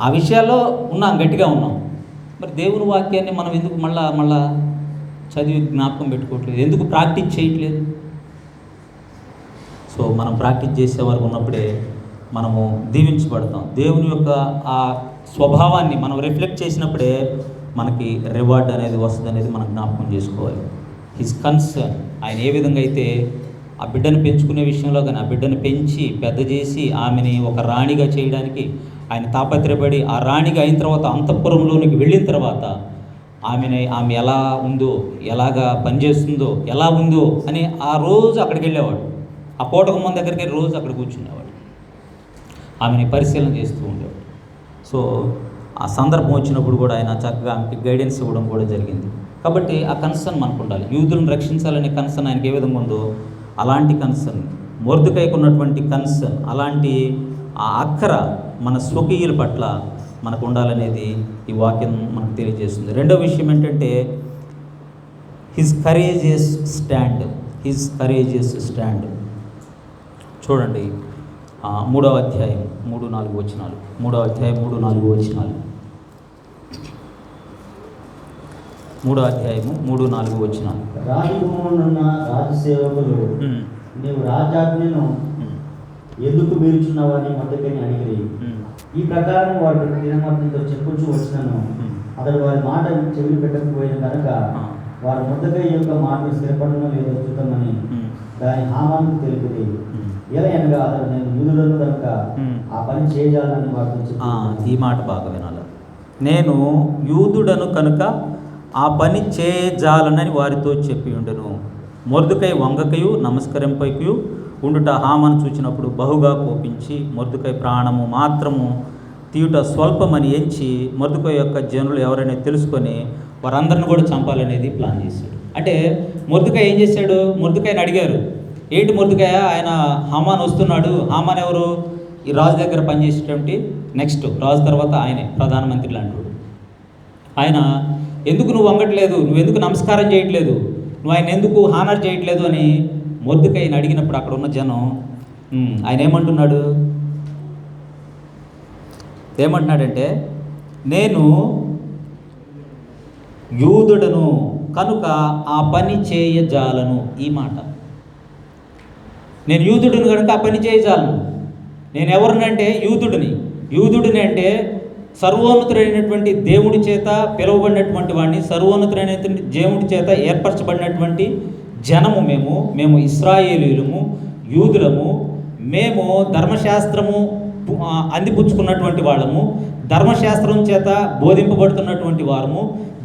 ఆ విషయాల్లో గట్టిగా ఉన్నాం. మరి దేవుని వాక్యాన్ని మనం ఎందుకు మళ్ళా చదివి జ్ఞాపకం పెట్టుకోవట్లేదు, ఎందుకు ప్రాక్టీస్ చేయట్లేదు? సో మనం ప్రాక్టీస్ చేసేవారు ఉన్నప్పుడే మనము దీవించబడతాం. దేవుని యొక్క ఆ స్వభావాన్ని మనం రిఫ్లెక్ట్ చేసినప్పుడే మనకి రివార్డ్ అనేది వస్తుంది అనేది మనం జ్ఞాపకం చేసుకోవాలి. హిస్ కన్సర్న్, ఆయన ఏ విధంగా అయితే ఆ బిడ్డను పెంచుకునే విషయంలో కానీ, ఆ బిడ్డను పెంచి పెద్ద చేసి ఆమెని ఒక రాణిగా చేయడానికి ఆయన తాపత్రయపడి, ఆ రాణిగా అయిన తర్వాత అంతఃపురంలోనికి వెళ్ళిన తర్వాత ఆమె ఎలా ఉందో, ఎలాగా పనిచేస్తుందో, ఎలా ఉందో అని ఆ రోజు అక్కడికి వెళ్ళేవాడు. ఆ కోటగుమ్మం దగ్గరికి రోజు అక్కడ కూర్చునేవాడు, ఆమెని పరిశీలన చేస్తూ ఉండేవాడు. సో ఆ సందర్భం వచ్చినప్పుడు కూడా ఆయన చక్కగా ఆమెకి గైడెన్స్ ఇవ్వడం కూడా జరిగింది. కాబట్టి ఆ కన్సర్న్ మనకు ఉండాలి. యూదులను రక్షించాలనే కన్సర్న్ ఆయనకి ఏ విధంగా ఉందో అలాంటి కన్సర్న్, మొర్దెకైకి ఉన్నటువంటి కన్సర్న్, అలాంటి ఆ అక్కర మన స్వకీయుల పట్ల మనకు ఉండాలనేది ఈ వాక్యం మనకు తెలియజేస్తుంది. రెండో విషయం ఏంటంటే హిజ్ కరేజియస్ స్టాండ్. చూడండి 3వ అధ్యాయం 3-4 వచనాలు. 3వ అధ్యాయం 3-4 వచనాలు. 3వ అధ్యాయము 3-4 వచనాలు. రాజగుమ్మమునున్న రాజసేవకులు నీవు రాజాజ్ఞను ఎందుకు మీరుచున్నావని మొదటిని అడిగిరి. ఈ ప్రకారం వారు దినమర్థంతో చెప్పుచూ వచ్చినాను. అతడు వారి మాట చెవిని పెట్టకపోయిన కనుక వారు మొదటి యొక్క మాటను స్థిరపడడం లేదో చూద్దామని దాని హామానికి తెలుపుది. ఎలా అనగా అతడు నేను యూదులను కనుక ఆ పని చేయాలని వారితో చెప్పి. ఈ మాట బాగా వినాలి. నేను యూదుడను కనుక ఆ పని చేయజాలనని వారితో చెప్పి ఉండెను. మొర్దెకై వంగకయు నమస్కరింపకయు ఉండుట హామాను చూచినప్పుడు బహుగా కోపించి మొర్దెకై ప్రాణము మాత్రము తీయుట స్వల్పమని ఎంచి మొర్దెకై యొక్క జనులు ఎవరైనా తెలుసుకొని వారందరిని కూడా చంపాలనేది ప్లాన్ చేశాడు. అంటే మొర్దెకై ఏం చేశాడు? మొర్దెకైని అడిగారు, ఏంటి మొర్దెకై, ఆయన హామాను వస్తున్నాడు. హామాను ఎవరు? ఈ రాజు దగ్గర పనిచేసేటువంటి నెక్స్ట్ రాజు తర్వాత ఆయనే ప్రధానమంత్రి లాంటి. ఆయన ఎందుకు నువ్వు వంగట్లేదు, నువ్వెందుకు నమస్కారం చేయట్లేదు, నువ్వు ఆయన ఎందుకు హానర్ చేయట్లేదు అని మొర్దెకైని అడిగినప్పుడు అక్కడ ఉన్న జనం ఆయన ఏమంటున్నాడంటే నేను యూదుడను కనుక ఆ పని చేయజాలను. ఈ మాట, నేను యూదుడిని కనుక ఆ పని చేయజాలను. నేను ఎవరినంటే యూదుడిని అంటే సర్వోన్నతుడైనటువంటి దేవుడి చేత పిలువబడినటువంటి వాడిని, సర్వోన్నతుడైనటువంటి దేవుడి చేత ఏర్పరచబడినటువంటి జనము. మేము ఇశ్రాయేలీయులము, యూదులము. మేము ధర్మశాస్త్రము అందిపుచ్చుకున్నటువంటి వాళ్ళము, ధర్మశాస్త్రం చేత బోధింపబడుతున్నటువంటి వారము,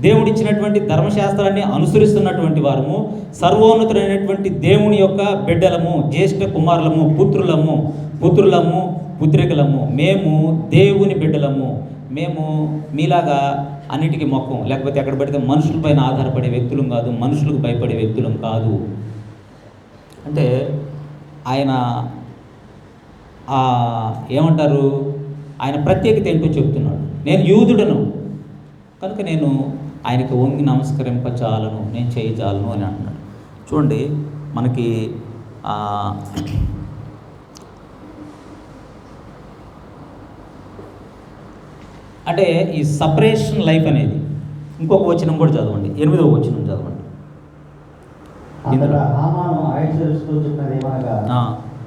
దేవుడిచ్చినటువంటి ధర్మశాస్త్రాన్ని అనుసరిస్తున్నటువంటి వారము, సర్వోన్నతుడైనటువంటి దేవుని యొక్క బిడ్డలము, జ్యేష్ఠ కుమారులము, పుత్రులము, పుత్రికలము. మేము దేవుని బిడ్డలము. మేము మీలాగా అన్నిటికీ మొక్కం, లేకపోతే ఎక్కడ పడితే మనుషులపైన ఆధారపడే వ్యక్తులం కాదు, మనుషులకు భయపడే వ్యక్తులం కాదు. అంటే ఆయన ఏమంటారు, ఆయన ప్రత్యేకత ఏంటో చెప్తున్నాడు. నేను యూదుడను కనుక నేను ఆయనకు వంగి నమస్కరింపచాలను, నేను చేయజాలను అని అంటున్నాడు. చూడండి, మనకి అంటే ఈ సపరేషన్ లైఫ్ అనేది ఇంకొక వచనం కూడా చదవండి, 8వ వచనం చదవండి.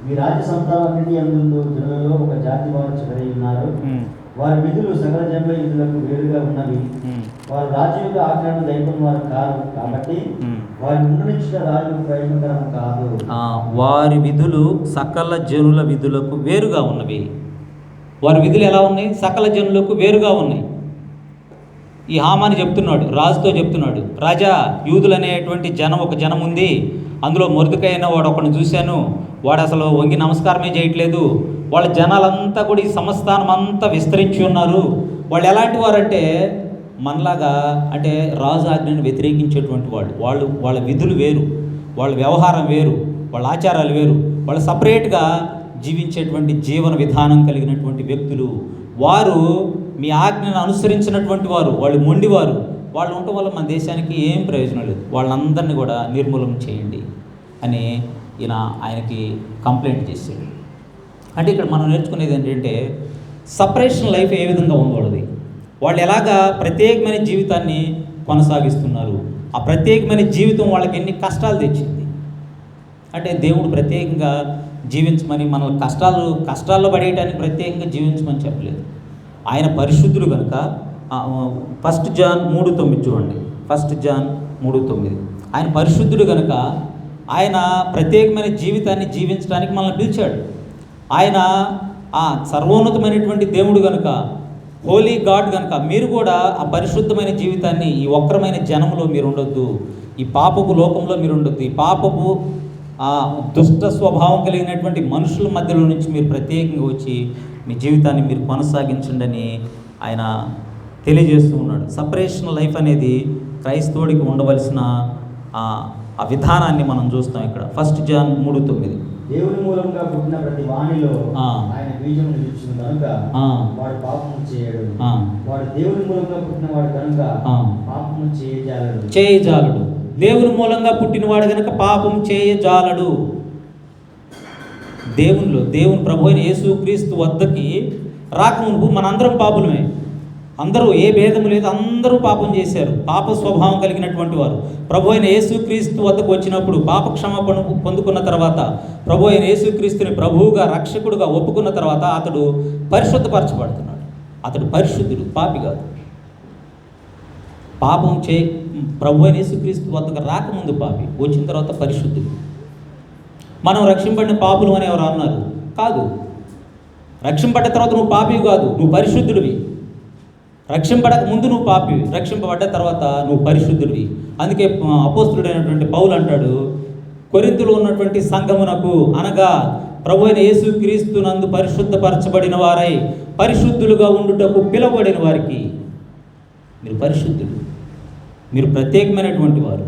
మీ రాజ్య సంతానాన్ని అందులో జనులలో ఒక జాతి వారు చెదరై ఉన్నారు. వారి విధులు సకల జనుల విధులకు వేరుగా ఉన్నవి. వారు రాజు యొక్క ఆజ్ఞను దైవం వారు కాదు కాబట్టి వారి ఉండనిచ్చిన రాజుకు ప్రయోజనకరం కాదు. వారి విధులు సకల జనుల విధులకు వేరుగా ఉన్నవి. వారి విధులు ఎలా ఉన్నాయి? సకల జనులకు వేరుగా ఉన్నాయి. ఈ హామాని చెప్తున్నాడు, రాజుతో చెప్తున్నాడు, రాజా, యూదులు అనేటువంటి ఒక జనం ఉంది. అందులో మొర్దెకై అయిన వాడు ఒకడిని చూశాను. వాడు అసలు వంగి నమస్కారమే చేయట్లేదు. వాళ్ళ జనాలంతా కూడా ఈ సంస్థానం అంతా విస్తరించి ఉన్నారు. వాళ్ళు ఎలాంటి వారంటే మనలాగా, అంటే రాజు ఆజ్ఞను వ్యతిరేకించేటువంటి వాళ్ళ విధులు వేరు, వాళ్ళ వ్యవహారం వేరు, వాళ్ళ ఆచారాలు వేరు. వాళ్ళు సపరేట్గా జీవించేటువంటి జీవన విధానం కలిగినటువంటి వ్యక్తులు. వారు మీ ఆజ్ఞను అనుసరించినటువంటి వారు, వాళ్ళు మొండివారు. వాళ్ళు ఉండటం వల్ల మన దేశానికి ఏం ప్రయోజనం లేదు. వాళ్ళందరినీ కూడా నిర్మూలన చేయండి అని ఆయనకి కంప్లైంట్ చేశాడు. అంటే ఇక్కడ మనం నేర్చుకునేది ఏంటంటే సపరేషన్ లైఫ్ ఏ విధంగా ఉంది వాళ్ళు ఎలాగా ప్రత్యేకమైన జీవితాన్ని కొనసాగిస్తున్నారు. ఆ ప్రత్యేకమైన జీవితం వాళ్ళకి ఎన్ని కష్టాలు తెచ్చింది. అంటే దేవుడు ప్రత్యేకంగా జీవించమని మనల్ని కష్టాల్లో పడేయడానికి ప్రత్యేకంగా జీవించమని చెప్పలేదు. ఆయన పరిశుద్ధుడు కనుక 1 జాన్ 3:9 చూడండి. 1 జాన్ 3:9 ఆయన పరిశుద్ధుడు కనుక ఆయన ప్రత్యేకమైన జీవితాన్ని జీవించడానికి మనల్ని పిలిచాడు. ఆయన సర్వోన్నతమైనటువంటి దేవుడు కనుక, హోలీ గాడ్ కనుక మీరు కూడా ఆ పరిశుద్ధమైన జీవితాన్ని ఈ వక్రమైన జనంలో మీరు ఉండొద్దు, ఈ పాపపు లోకంలో మీరు ఉండొద్దు, ఈ పాపపు దుష్ట స్వభావం కలిగినటువంటి మనుషుల మధ్యలో నుంచి మీరు ప్రత్యేకంగా వచ్చి మీ జీవితాన్ని మీరు కొనసాగించండి అని ఆయన తెలియజేస్తూ ఉన్నాడు. సపరేషన్ లైఫ్ అనేది క్రైస్తవుడికి ఉండవలసిన ఆ విధానాన్ని మనం చూస్తాం ఇక్కడ. 1 జాన్ 3:9 దేవుని మూలంగా పుట్టిన ప్రతి వాణిలో ఆయన బీజం నిలిచింది కనుక వాడు పాపం చేయడు. వాడు దేవుని మూలంగా పుట్టిన వాడు కనుక పాపం చేయజాలడు. దేవుని మూలంగా పుట్టినవాడు కనుక పాపం చేయజాలడు. దేవుని ప్రభు అయిన యేసుక్రీస్తు వద్దకి రాకముందు మనందరం పాపులమే. అందరూ ఏ భేదము లేదు, అందరూ పాపం చేశారు. పాప స్వభావం కలిగినటువంటి వారు ప్రభు అయిన యేసుక్రీస్తు వద్దకు వచ్చినప్పుడు పాప క్షమాపణ పొందుకున్న తర్వాత, ప్రభు అయిన యేసుక్రీస్తుని ప్రభువుగా రక్షకుడుగా ఒప్పుకున్న తర్వాత అతడు పరిశుద్ధపరచబడుతున్నాడు. అతడు పరిశుద్ధుడు, పాపి కాదు. పాపం ప్రభు అయిన యేసుక్రీస్తు వద్దకు రాకముందు పాపి, వచ్చిన తర్వాత పరిశుద్ధుడు. మనం రక్షింపడిన పాపులు అని ఎవరు అన్నారు? కాదు. రక్షింపడ్డ తర్వాత నువ్వు పాపివి కాదు, నువ్వు పరిశుద్ధుడివి. రక్షింపడక ముందు నువ్వు పాపివి, రక్షింపబడ్డ తర్వాత నువ్వు పరిశుద్ధుడివి. అందుకే అపోస్తుడైనటువంటి పౌలు అంటాడు, కొరింథీలో ఉన్నటువంటి సంఘమునకు, అనగా ప్రభు అయిన యేసుక్రీస్తు నందు పరిశుద్ధపరచబడిన వారై పరిశుద్ధులుగా ఉండుటకు పిలువబడిన వారికి, మీరు పరిశుద్ధులు, మీరు ప్రత్యేకమైనటువంటి వారు,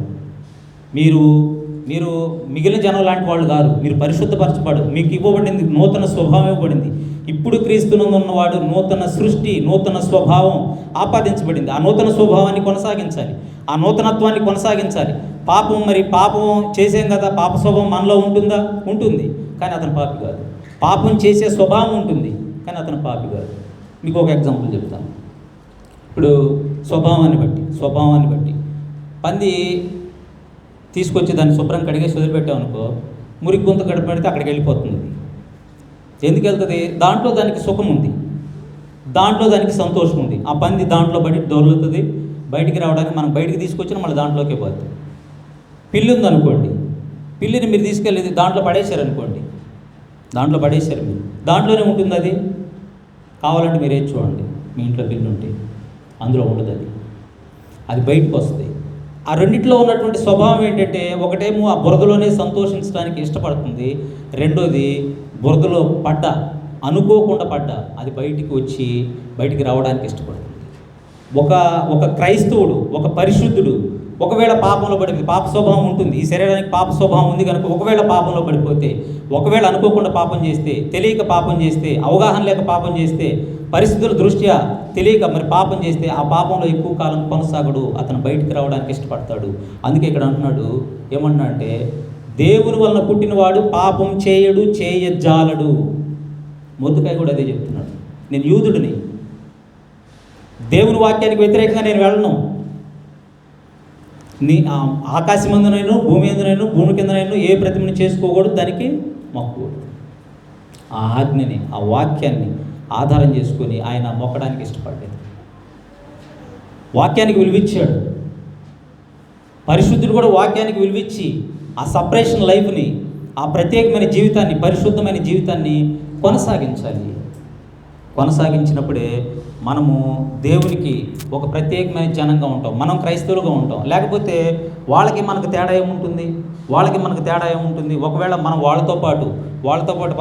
మీరు మిగిలిన జనం లాంటి వాళ్ళు కాదు. మీరు పరిశుద్ధపరచబడు, మీకు ఇవ్వబడింది నూతన స్వభావం ఇవ్వబడింది. ఇప్పుడు క్రీస్తునందు ఉన్నవాడు నూతన సృష్టి, నూతన స్వభావం ఆపాదించబడింది. ఆ నూతన స్వభావాన్ని కొనసాగించాలి, ఆ నూతనత్వాన్ని కొనసాగించాలి. పాపం చేసాం కదా, పాప స్వభావం మనలో ఉంటుందా? ఉంటుంది, కానీ అతను పాపి కాదు. పాపం చేసే స్వభావం ఉంటుంది, కానీ అతను పాపి కాదు. మీకు ఒక ఎగ్జాంపుల్ చెప్తాను. ఇప్పుడు స్వభావాన్ని బట్టి పంది తీసుకొచ్చి దాన్ని శుభ్రం కడిగేసి వదిలిపెట్టామనుకో, మురికి గుంత గడపడితే అక్కడికి వెళ్ళిపోతుంది. ఎందుకు వెళ్తుంది? దాంట్లో దానికి సుఖం ఉంది, దాంట్లో దానికి సంతోషం ఉంది. ఆ పంది దాంట్లో బయట దొరుకుతుంది, బయటికి రావడానికి మనం బయటికి తీసుకొచ్చినా మళ్ళీ దాంట్లోకే పోతుంది. పిల్లి ఉందనుకోండి, పిల్లిని మీరు తీసుకెళ్ళి దాంట్లో పడేశారనుకోండి, మీరు దాంట్లోనే ఉంటుంది. అది కావాలంటే మీరే చూడండి, మీ ఇంట్లో పిల్లి ఉంటే అందులో ఉండదు, అది బయటకు వస్తుంది. ఆ రెండిట్లో ఉన్నటువంటి స్వభావం ఏంటంటే, ఒకటేమో ఆ బురదలోనే సంతోషించడానికి ఇష్టపడుతుంది, రెండోది బురదలో అనుకోకుండా అది బయటికి రావడానికి ఇష్టపడుతుంది. ఒక క్రైస్తవుడు, ఒక పరిశుద్ధుడు ఒకవేళ పాపంలో పడిపోతే, పాప స్వభావం ఉంటుంది, ఈ శరీరానికి పాప స్వభావం ఉంది కనుక ఒకవేళ పాపంలో పడిపోతే, ఒకవేళ అనుకోకుండా పాపం చేస్తే, తెలియక పాపం చేస్తే, అవగాహన లేక పాపం చేస్తే, పరిస్థితుల దృష్ట్యా తెలియక మరి పాపం చేస్తే, ఆ పాపంలో ఎక్కువ కాలం కొనసాగడు, అతను బయటికి రావడానికి ఇష్టపడతాడు. అందుకే ఇక్కడ అంటున్నాడు, ఏమన్నా అంటే, దేవుని వలన పుట్టినవాడు పాపం చేయడు, చేయజాలడు. మొద్దుకాయ కూడా అదే చెప్తున్నాడు. నేను యూదుడిని, దేవుని వాక్యానికి వ్యతిరేకంగా నేను వెళ్ళను. ఆకాశమందునైనా భూమి ఎందునైనా భూమి కిందనైనా ఏ ప్రతిమను చేసుకోకూడదు, దానికి మొక్కకూడదు. ఆ ఆజ్ఞని, ఆ వాక్యాన్ని ఆధారం చేసుకొని ఆయన మొక్కడానికి ఇష్టపడలేదు. వాక్యానికి విలువిచ్చాడు. పరిశుద్ధుడు కూడా వాక్యానికి విలువిచ్చి ఆ సపరేషన్ లైఫ్ని, ఆ ప్రత్యేకమైన జీవితాన్ని, పరిశుద్ధమైన జీవితాన్ని కొనసాగించాలి. కొనసాగించినప్పుడే మనము దేవునికి ఒక ప్రత్యేకమైన జనంగా ఉంటాం, మనం క్రైస్తవులుగా ఉంటాం. లేకపోతే వాళ్ళకి మనకు తేడా ఏముంటుంది? ఒకవేళ మనం వాళ్ళతో పాటు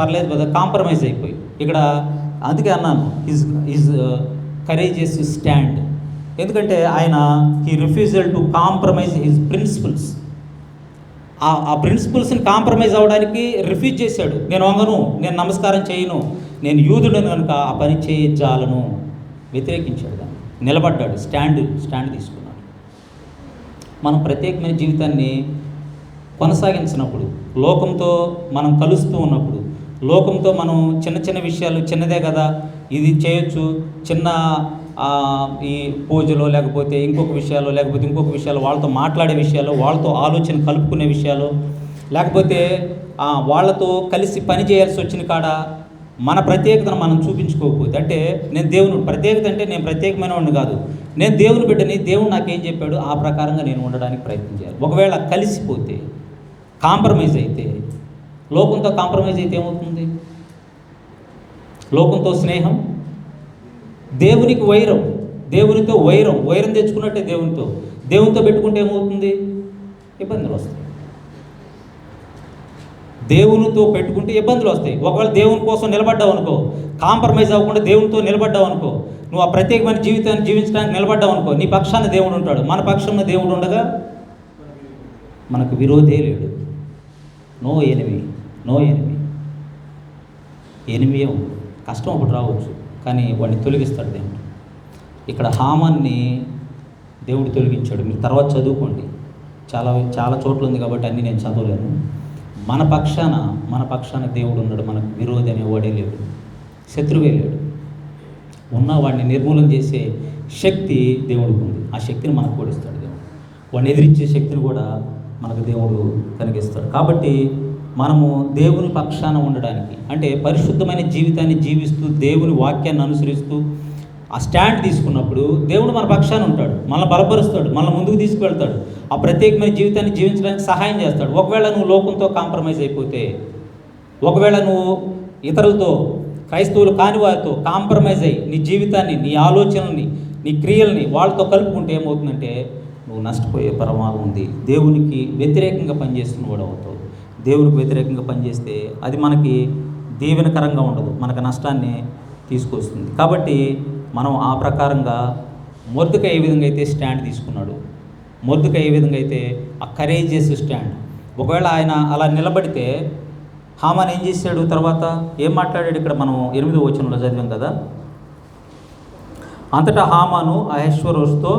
పర్లేదు కదా, కాంప్రమైజ్ అయిపోయి ఇక్కడ. అందుకే అన్నాను ఈజ్ కరేజియస్ స్టాండ్. ఎందుకంటే ఆయన he refusal to compromise his principles. ఆ ప్రిన్సిపల్స్ని కాంప్రమైజ్ అవ్వడానికి రిఫ్యూజ్ చేశాడు. నేను వంగను, నేను నమస్కారం చేయను, నేను యూదుడను కనుక ఆ పని చేయజాలను, వ్యతిరేకించాడు. దాన్ని నిలబడ్డాడు, స్టాండ్ తీసుకున్నాడు. మనం ప్రత్యేకమైన జీవితాన్ని కొనసాగించినప్పుడు, లోకంతో మనం కలుస్తూ ఉన్నప్పుడు, లోకంతో మనం చిన్న విషయాలు, చిన్నదే కదా ఇది చేయొచ్చు, చిన్న ఈ పూజలో లేకపోతే ఇంకొక విషయాలు, వాళ్ళతో మాట్లాడే విషయాలు, వాళ్ళతో ఆలోచన కలుపుకునే విషయాలు, లేకపోతే వాళ్ళతో కలిసి పని చేయాల్సి వచ్చిన కాడ మన ప్రత్యేకతను మనం చూపించుకోకపోతే, అంటే నేను దేవుని ప్రత్యేకత అంటే నేను ప్రత్యేకమైన వాడిని కాదు, నేను దేవుని బిడ్డని, దేవుడు నాకేం చెప్పాడు ఆ ప్రకారంగా నేను ఉండడానికి ప్రయత్నం చేయాలి. ఒకవేళ కలిసిపోతే, కాంప్రమైజ్ అయితే, లోకంతో కాంప్రమైజ్ అయితే ఏమవుతుంది? లోకంతో స్నేహం, దేవునికి వైరం, దేవునితో వైరం తెచ్చుకున్నట్టే దేవునితో పెట్టుకుంటే ఏమవుతుంది? ఇబ్బందులు వస్తాయి. దేవునితో పెట్టుకుంటే ఇబ్బందులు వస్తాయి. ఒకవేళ దేవుని కోసం నిలబడ్డావు అనుకో, కాంప్రమైజ్ అవ్వకుండా దేవునితో నిలబడ్డావు అనుకో, నువ్వు ఆ ప్రత్యేకమైన జీవితాన్ని జీవించడానికి నిలబడ్డావు అనుకో, నీ పక్షాన దేవుడు ఉంటాడు. మన పక్షంలో దేవుడు ఉండగా మనకు విరోధే లేడు. నో ఎనిమి కష్టం ఒకటి రావచ్చు, కానీ వాడిని తొలగిస్తాడు దేవుడు. ఇక్కడ హామాన్ని దేవుడు తొలగించాడు. మీరు తర్వాత చదువుకోండి, చాలా చోట్ల ఉంది కాబట్టి అన్నీ నేను చదవలేను. మన పక్షాన దేవుడు ఉన్నాడు. మనకు విరోధి అనేవాడే లేడు, శత్రువే లేడు. ఉన్న వాడిని నిర్మూలన చేసే శక్తి దేవుడికి ఉంది. ఆ శక్తిని మనకు కూడా ఇస్తాడు దేవుడు. వాడిని ఎదిరించే శక్తిని కూడా మనకు దేవుడు కలిగిస్తాడు. కాబట్టి మనము దేవుని పక్షాన ఉండడానికి, అంటే పరిశుద్ధమైన జీవితాన్ని జీవిస్తూ దేవుని వాక్యాన్ని అనుసరిస్తూ ఆ స్టాండ్ తీసుకున్నప్పుడు దేవుడు మన పక్షాన ఉంటాడు, మనల్ని బలపరుస్తాడు, మనల్ని ముందుకు తీసుకువెళ్తాడు, ఆ ప్రత్యేకమైన జీవితాన్ని జీవించడానికి సహాయం చేస్తాడు. ఒకవేళ నువ్వు లోకంతో కాంప్రమైజ్ అయిపోతే, ఒకవేళ నువ్వు ఇతరులతో, క్రైస్తవులు కాని వారితో కాంప్రమైజ్ అయ్యి నీ జీవితాన్ని, నీ ఆలోచనల్ని, నీ క్రియల్ని వాళ్ళతో కలుపుకుంటే ఏమవుతుందంటే నువ్వు నష్టపోయే ప్రమాదం ఉంది. దేవునికి వ్యతిరేకంగా పనిచేస్తున్న వాడు అవుతావు. దేవునికి వ్యతిరేకంగా పనిచేస్తే అది మనకి దీవెనకరంగా ఉండదు, మనకు నష్టాన్ని తీసుకొస్తుంది. కాబట్టి మనం ఆ ప్రకారంగా మొర్దెకై ఏ విధంగా అయితే స్టాండ్ తీసుకున్నాడు, మొర్దెకై ఏ విధంగా అయితే ఆ కరేజియస్ స్టాండ్, ఒకవేళ ఆయన అలా నిలబడితే హామాన్ ఏం చేశాడు? తర్వాత ఏం మాట్లాడాడు? ఇక్కడ మనం 8వ వచనంలో చదివాం కదా. అంతటా హామాను అహష్వేరోషుతో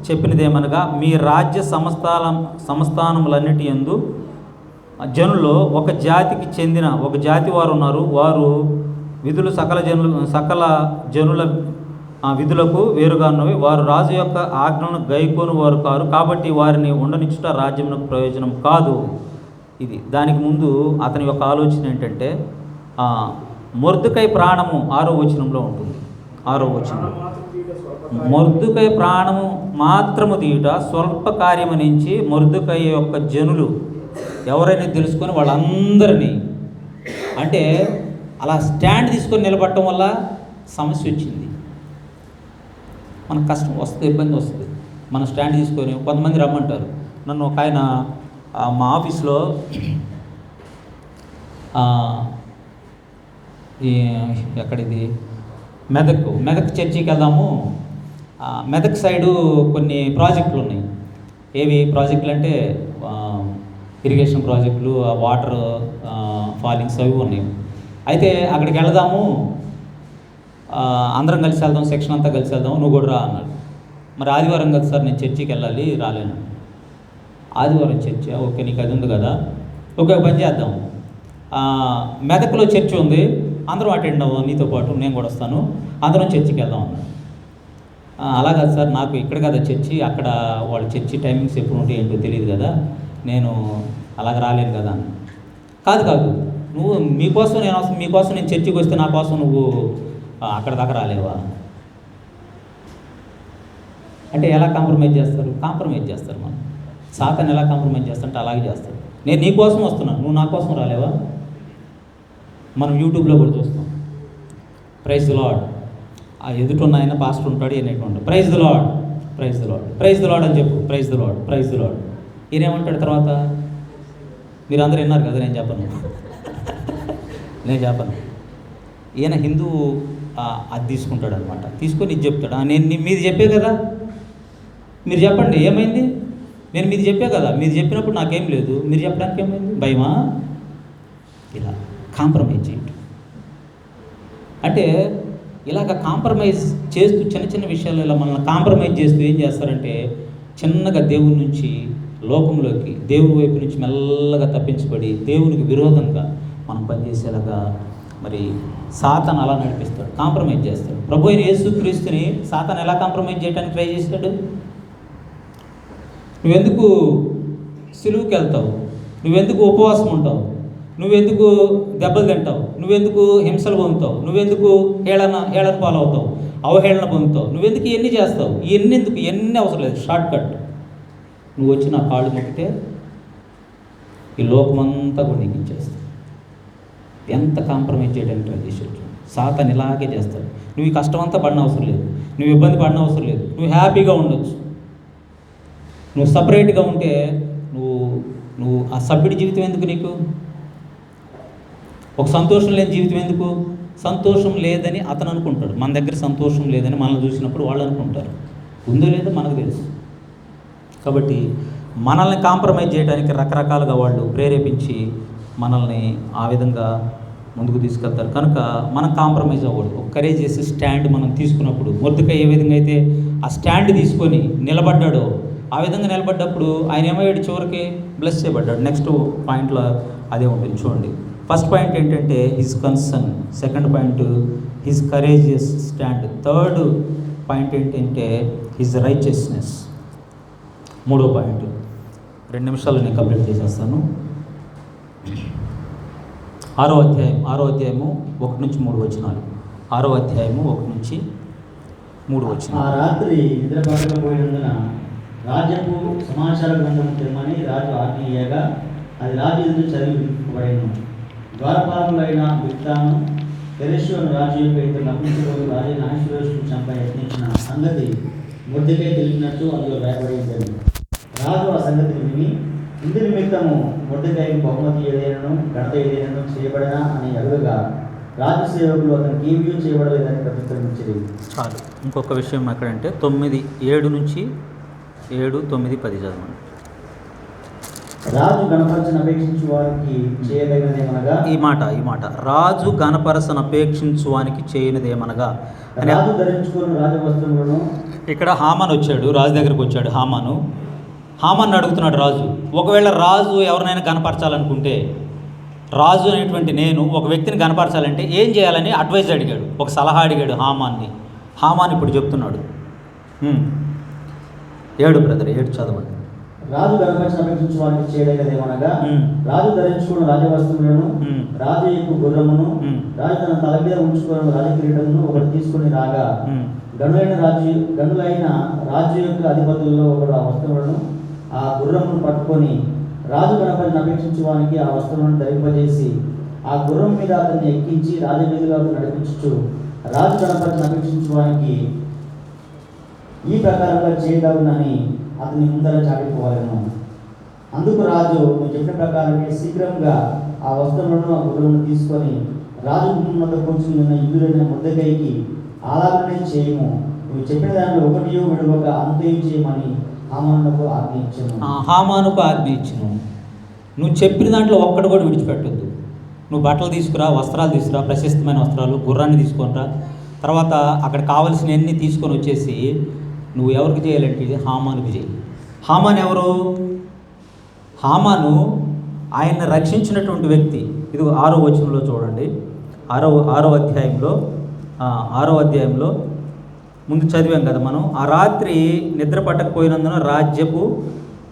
చెప్పినదేమనగా, మీ రాజ్య సంస్థానములన్నిటి యందు జనుల్లో ఒక జాతికి చెందిన ఒక జాతి వారు ఉన్నారు. వారు విధులు సకల జనుల విధులకు వేరుగా ఉన్నవి. వారు రాజు యొక్క ఆజ్ఞను గైకోను వారు కారు, కాబట్టి వారిని ఉండనిచ్చుట రాజ్యమునకు ప్రయోజనం కాదు. ఇది దానికి ముందు అతని యొక్క ఆలోచన ఏంటంటే, మొర్దెకై ప్రాణము 6వ వచనంలో ఉంటుంది. 6వ వచనం, మొర్దెకై ప్రాణము మాత్రము తీయుట స్వల్ప కార్యము నుంచి మొర్దెకై యొక్క జనులు ఎవరైనా తెలుసుకొని వాళ్ళందరినీ, అంటే అలా స్టాండ్ తీసుకొని నిలబడటం వల్ల సమస్య వచ్చింది. మనకు కష్టం వస్తుంది, ఇబ్బంది వస్తుంది. మనం స్టాండ్ తీసుకొని కొంతమంది రమ్మంటారు. నన్ను ఒక ఆయన మా ఆఫీస్లో ఎక్కడిది మెదక్ చర్చికి వెళ్దాము, మెదక్ సైడు కొన్ని ప్రాజెక్టులు ఉన్నాయి. ఏవి ప్రాజెక్టులు అంటే ఇరిగేషన్ ప్రాజెక్టులు, వాటర్ ఫాలింగ్స్ అవి ఉన్నాయి. అయితే అక్కడికి వెళదాము, అందరం కలిసి వెళ్దాం, సెక్షన్ అంతా కలిసి వెళ్దాం, నువ్వు కూడా రా అన్నాడు. మరి ఆదివారం కదా సార్, నేను చర్చికి వెళ్ళాలి, రాలేను. ఆదివారం చర్చి, ఓకే నీకు అది ఉంది కదా, ఓకే పని చేద్దాం. మెదక్లో చర్చి ఉంది, అందరం అటెండ్ అవ్వం, నీతో పాటు నేను కూడా వస్తాను, అందరం చర్చికి వెళ్దాం అన్నాడు. అలా కాదు సార్, నాకు ఇక్కడ కదా చర్చి, అక్కడ వాళ్ళ చర్చి టైమింగ్స్ ఎప్పుడు ఉంటాయి ఏంటో తెలియదు కదా, నేను అలాగ రాలేను కదా. కాదు నువ్వు మీకోసం నేను అవసరం, మీకోసం నేను చర్చికి వస్తే నా కోసం నువ్వు అక్కడ దాకా రాలేవా అంటే ఎలా కాంప్రమైజ్ చేస్తారు? కాంప్రమైజ్ చేస్తారు. మనం సాతాను ఎలా కాంప్రమైజ్ చేస్తారంటే అలాగే చేస్తారు. నేను నీ కోసం వస్తున్నాను, నువ్వు నా కోసం రాలేవా? మనం యూట్యూబ్లో కూడా చూస్తాం, ప్రైజ్ ది లార్డ్, ఆ ఎదుటున్న ఆయన పాస్టర్ ఉంటాడు, ఈయన ఉంటాడు, praise the lord, praise the lord, praise the lord అని చెప్పు, praise the lord, praise the lord. ఈయనేమంటాడు తర్వాత? మీరు అందరూ విన్నారు కదా, నేను చెప్పను. ఈయన హిందూ అది తీసుకుంటాడు అనమాట, తీసుకొని ఇది చెప్తాడు. నేను మీది చెప్పే కదా, మీరు చెప్పండి ఏమైంది, నేను మీది చెప్పే కదా, మీది చెప్పినప్పుడు నాకేం లేదు, మీరు చెప్పడానికి ఏమైంది, భయమా? ఇలా కాంప్రమైజ్ చేయండి. అంటే ఇలాగ కాంప్రమైజ్ చేస్తూ చిన్న చిన్న విషయాలు ఇలా మనల్ని కాంప్రమైజ్ చేస్తూ ఏం చేస్తారంటే చిన్నగా దేవుని నుంచి లోకంలోకి, దేవుని వైపు నుంచి మెల్లగా తప్పించబడి దేవునికి విరోధంగా మనం పనిచేసేలాగా మరి సాతాను అలా నడిపిస్తాడు, కాంప్రమైజ్ చేస్తాడు. ప్రభు అయిన యేసుక్రీస్తుని సాతాను ఎలా కాంప్రమైజ్ చేయడానికి ట్రై చేస్తాడు? నువ్వెందుకు సిలువుకి వెళ్తావు, నువ్వెందుకు ఉపవాసం ఉంటావు, నువ్వెందుకు దెబ్బలు తింటావు, నువ్వెందుకు హింసలు పొందుతావు, నువ్వెందుకు హేళన పాలవుతావు, అవహేళన పొందుతావు, నువ్వెందుకు ఇవన్నీ చేస్తావు, ఇవన్నీ అవసరం లేదు, షార్ట్ కట్. నువ్వు వచ్చి నా కాళ్ళు మొక్కితే ఈ లోకమంతా కూడా నీకు ఇచ్చేస్తావు. ఎంత కాంప్రమైజ్ చేయడానికి ట్రై చేసేట్టు సాతాను ఇలాగే చేస్తాడు. నువ్వు ఈ కష్టం అంతా పడిన అవసరం లేదు, నువ్వు ఇబ్బంది పడిన అవసరం లేదు, నువ్వు హ్యాపీగా ఉండొచ్చు. నువ్వు సపరేట్గా ఉంటే నువ్వు ఆ సభ్యుడి జీవితం ఎందుకు నీకు? ఒక సంతోషం లేని జీవితం ఎందుకు? సంతోషం లేదని అతను అనుకుంటాడు, మన దగ్గర సంతోషం లేదని మనల్ని చూసినప్పుడు వాళ్ళు అనుకుంటారు. ఉందో లేదో మనకు తెలుసు. కాబట్టి మనల్ని కాంప్రమైజ్ చేయడానికి రకరకాలుగా వాళ్ళు ప్రేరేపించి మనల్ని ఆ విధంగా ముందుకు తీసుకెళ్తారు. కనుక మనం కాంప్రమైజ్ అవ్వకూడదు. కరేజ్ చేసి స్టాండ్ మనం తీసుకున్నప్పుడు మొర్దెకై ఏ విధంగా అయితే ఆ స్టాండ్ తీసుకొని నిలబడ్డాడో ఆ విధంగా నిలబడ్డప్పుడు ఆయన ఏమయ్యాడు? చివరికి బ్లెస్ చేయబడ్డాడు. నెక్స్ట్ పాయింట్లో అదే ఉంటుంది చూడండి. ఫస్ట్ పాయింట్ ఏంటంటే his concern, second point his courageous stand, third point ఏంటంటే హిజ్ రైచియస్నెస్, మూడో పాయింట్. 2 నిమిషాలు నేను కంప్లీట్ చేసేస్తాను. 6వ అధ్యాయము 1 నుంచి 3 వచనాలు. 6వ అధ్యాయము 1 నుంచి 3 వచనాలు. ఆ రాత్రి నిద్ర పడకపోయినందున రాజ్యపు సమాచార గ్రంథం తెమ్మని రాజు ఆజ్ఞేయగా అది రాజు ఎదురు చదివి వినిపింపబడెను. ద్వారపాలకులైన బిగ్తాను పెరెషోను రాజు యొక్క ఇద్దరు నపుంసకులు రాజైన అహష్వేరోషును చంప యత్నించిన సంగతి మొర్దెకై తెలిపినట్టు అందులో రాయబడి ఉంటుంది. రాజు ఆ సంగతిని విని ఇందు నిమిత్తము మొర్దెకైకి బహుమతి ఏదైనాను ఘనత ఏదైనాను చేయబడినా అని అడుగగా రాజు సేవకులు అతనికి ఏమీ చేయబడలేదని ప్రతిస్పందించింది. చాలు. ఇంకొక విషయం ఎక్కడంటే 7 నుంచి 7, 9, 10 చదవండి. రాజు గణపరచను అపేక్షించు వారికి చేయదగినదేమనగా, ఈ మాట రాజు గణపరచను అపేక్షించు వానికి చేయనిదేమనగా, రాజు ధరించుకున్న రాజవస్త్రములను. ఇక్కడ హామాన్ వచ్చాడు, రాజు దగ్గరకు వచ్చాడు. హామాన్ అడుగుతున్నాడు రాజు. ఒకవేళ రాజు ఎవరినైనా గణపరచాలనుకుంటే, రాజు అనేటువంటి నేను ఒక వ్యక్తిని గణపరచాలంటే ఏం చేయాలని అడ్వైజ్ అడిగాడు, ఒక సలహా అడిగాడు హామాన్ని. హామాన్ ఇప్పుడు చెప్తున్నాడు. 7 బ్రదర్ 7 చదవండి. రాజు గణపరచను అపేక్షించు వారికి చేయదగినదేమనగా, రాజు ధరించుకున్న రాజవస్త్రములను, రాజు యొక్క గుర్రమును, రాజు తన తల మీద ఉంచుకున్న రాజకిరీటమును ఒకటి తీసుకుని రాగా, గనులైన రాజు యొక్క అధిపతుల్లో ఒకడు ఆ వస్త్రములను ఆ గుర్రమును పట్టుకొని రాజు గణపతిని అపేక్షించు వానికి ఆ వస్త్రములను ధరింపజేసి ఆ గుర్రం మీద అతన్ని ఎక్కించి రాజవీధిలో నడిపించు రాజు గణపతిని అపేక్షించు వానికి ఈ ప్రకారంగా చేయగలనని అతని ముందర చాటిపోవాలను. అందుకు రాజు నువ్వు చెప్పిన ప్రకారమే శీఘ్రంగా ఆ వస్త్రములను ఆ గుర్రమును తీసుకొని రాజు గుమ్మం వద్ద కూర్చుని ఉన్న యూదుడైన మొర్దెకైకి అలాగనే చేయము, నువ్వు చెప్పిన దానిలో ఒకటియో విడవక అంతయు చేయమని హామానుకు ఆజ్ఞయించెను. నువ్వు చెప్పిన దాంట్లో ఒక్కటి కూడా విడిచిపెట్టొద్దు. నువ్వు బట్టలు తీసుకురా, వస్త్రాలు తీసుకురా, ప్రశస్తమైన వస్త్రాలు, గుర్రాన్ని తీసుకొనిరా, తర్వాత అక్కడ కావలసినవన్నీ తీసుకొని వచ్చేసి నువ్వు ఎవరికి చేయాలంటే ఇది హామానుకు చేయి. హామాన్ ఎవరు? హామాను ఆయన్ని రక్షించినటువంటి వ్యక్తి. ఇది 6వ వచనంలో చూడండి. 6వ అధ్యాయంలో ముందు చదివాం కదా మనం. ఆ రాత్రి నిద్ర పట్టకపోయినందున రాజ్యపు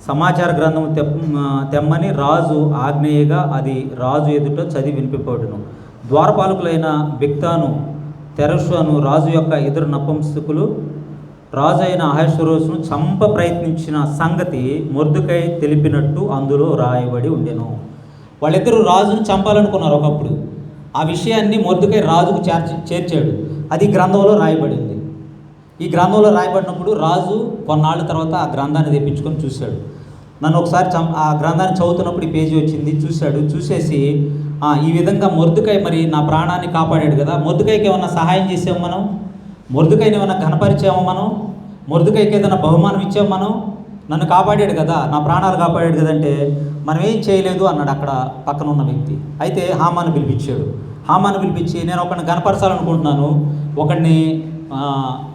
సమాచార గ్రంథము తెమ్మని రాజు ఆజ్ఞేయగా అది రాజు ఎదుట చదివి వినిపిపోవడును. ద్వారపాలకులైన బిక్తాను తెరషును రాజు యొక్క ఇద్దరు నపుంసకులు రాజు అయిన అహష్వేరోషును చంప ప్రయత్నించిన సంగతి మొర్దెకై తెలిపినట్టు అందులో రాయబడి ఉండెను. వాళ్ళిద్దరూ రాజును చంపాలనుకున్నారు ఒకప్పుడు. ఆ విషయాన్ని మొర్దెకై రాజుకు చేర్చాడు. అది గ్రంథంలో రాయబడింది. ఈ గ్రంథంలో రాయబడినప్పుడు రాజు కొన్నాళ్ళ తర్వాత ఆ గ్రంథాన్ని తెప్పించుకొని చూశాడు. నన్ను ఒకసారి ఆ గ్రంథాన్ని చదువుతున్నప్పుడు ఈ పేజీ వచ్చింది, చూశాడు. చూసేసి ఈ విధంగా మొర్దెకై మరి నా ప్రాణాన్ని కాపాడాడు కదా, మొర్దెకైకి ఏమన్నా సహాయం చేసాము మనం, మొర్దెకైని ఏమన్నా ఘనపరిచాము మనం, మొర్దెకైకి ఏదైనా బహుమానం ఇచ్చాము మనం, నన్ను కాపాడాడు కదా, నా ప్రాణాలు కాపాడాడు కదంటే మనం ఏం చేయలేదు అన్నాడు అక్కడ పక్కన ఉన్న వ్యక్తి. అయితే హామాను పిలిపించాడు. హామాను పిలిపించి నేను ఒకడిని ఘనపరచాలనుకుంటున్నాను, ఒకడిని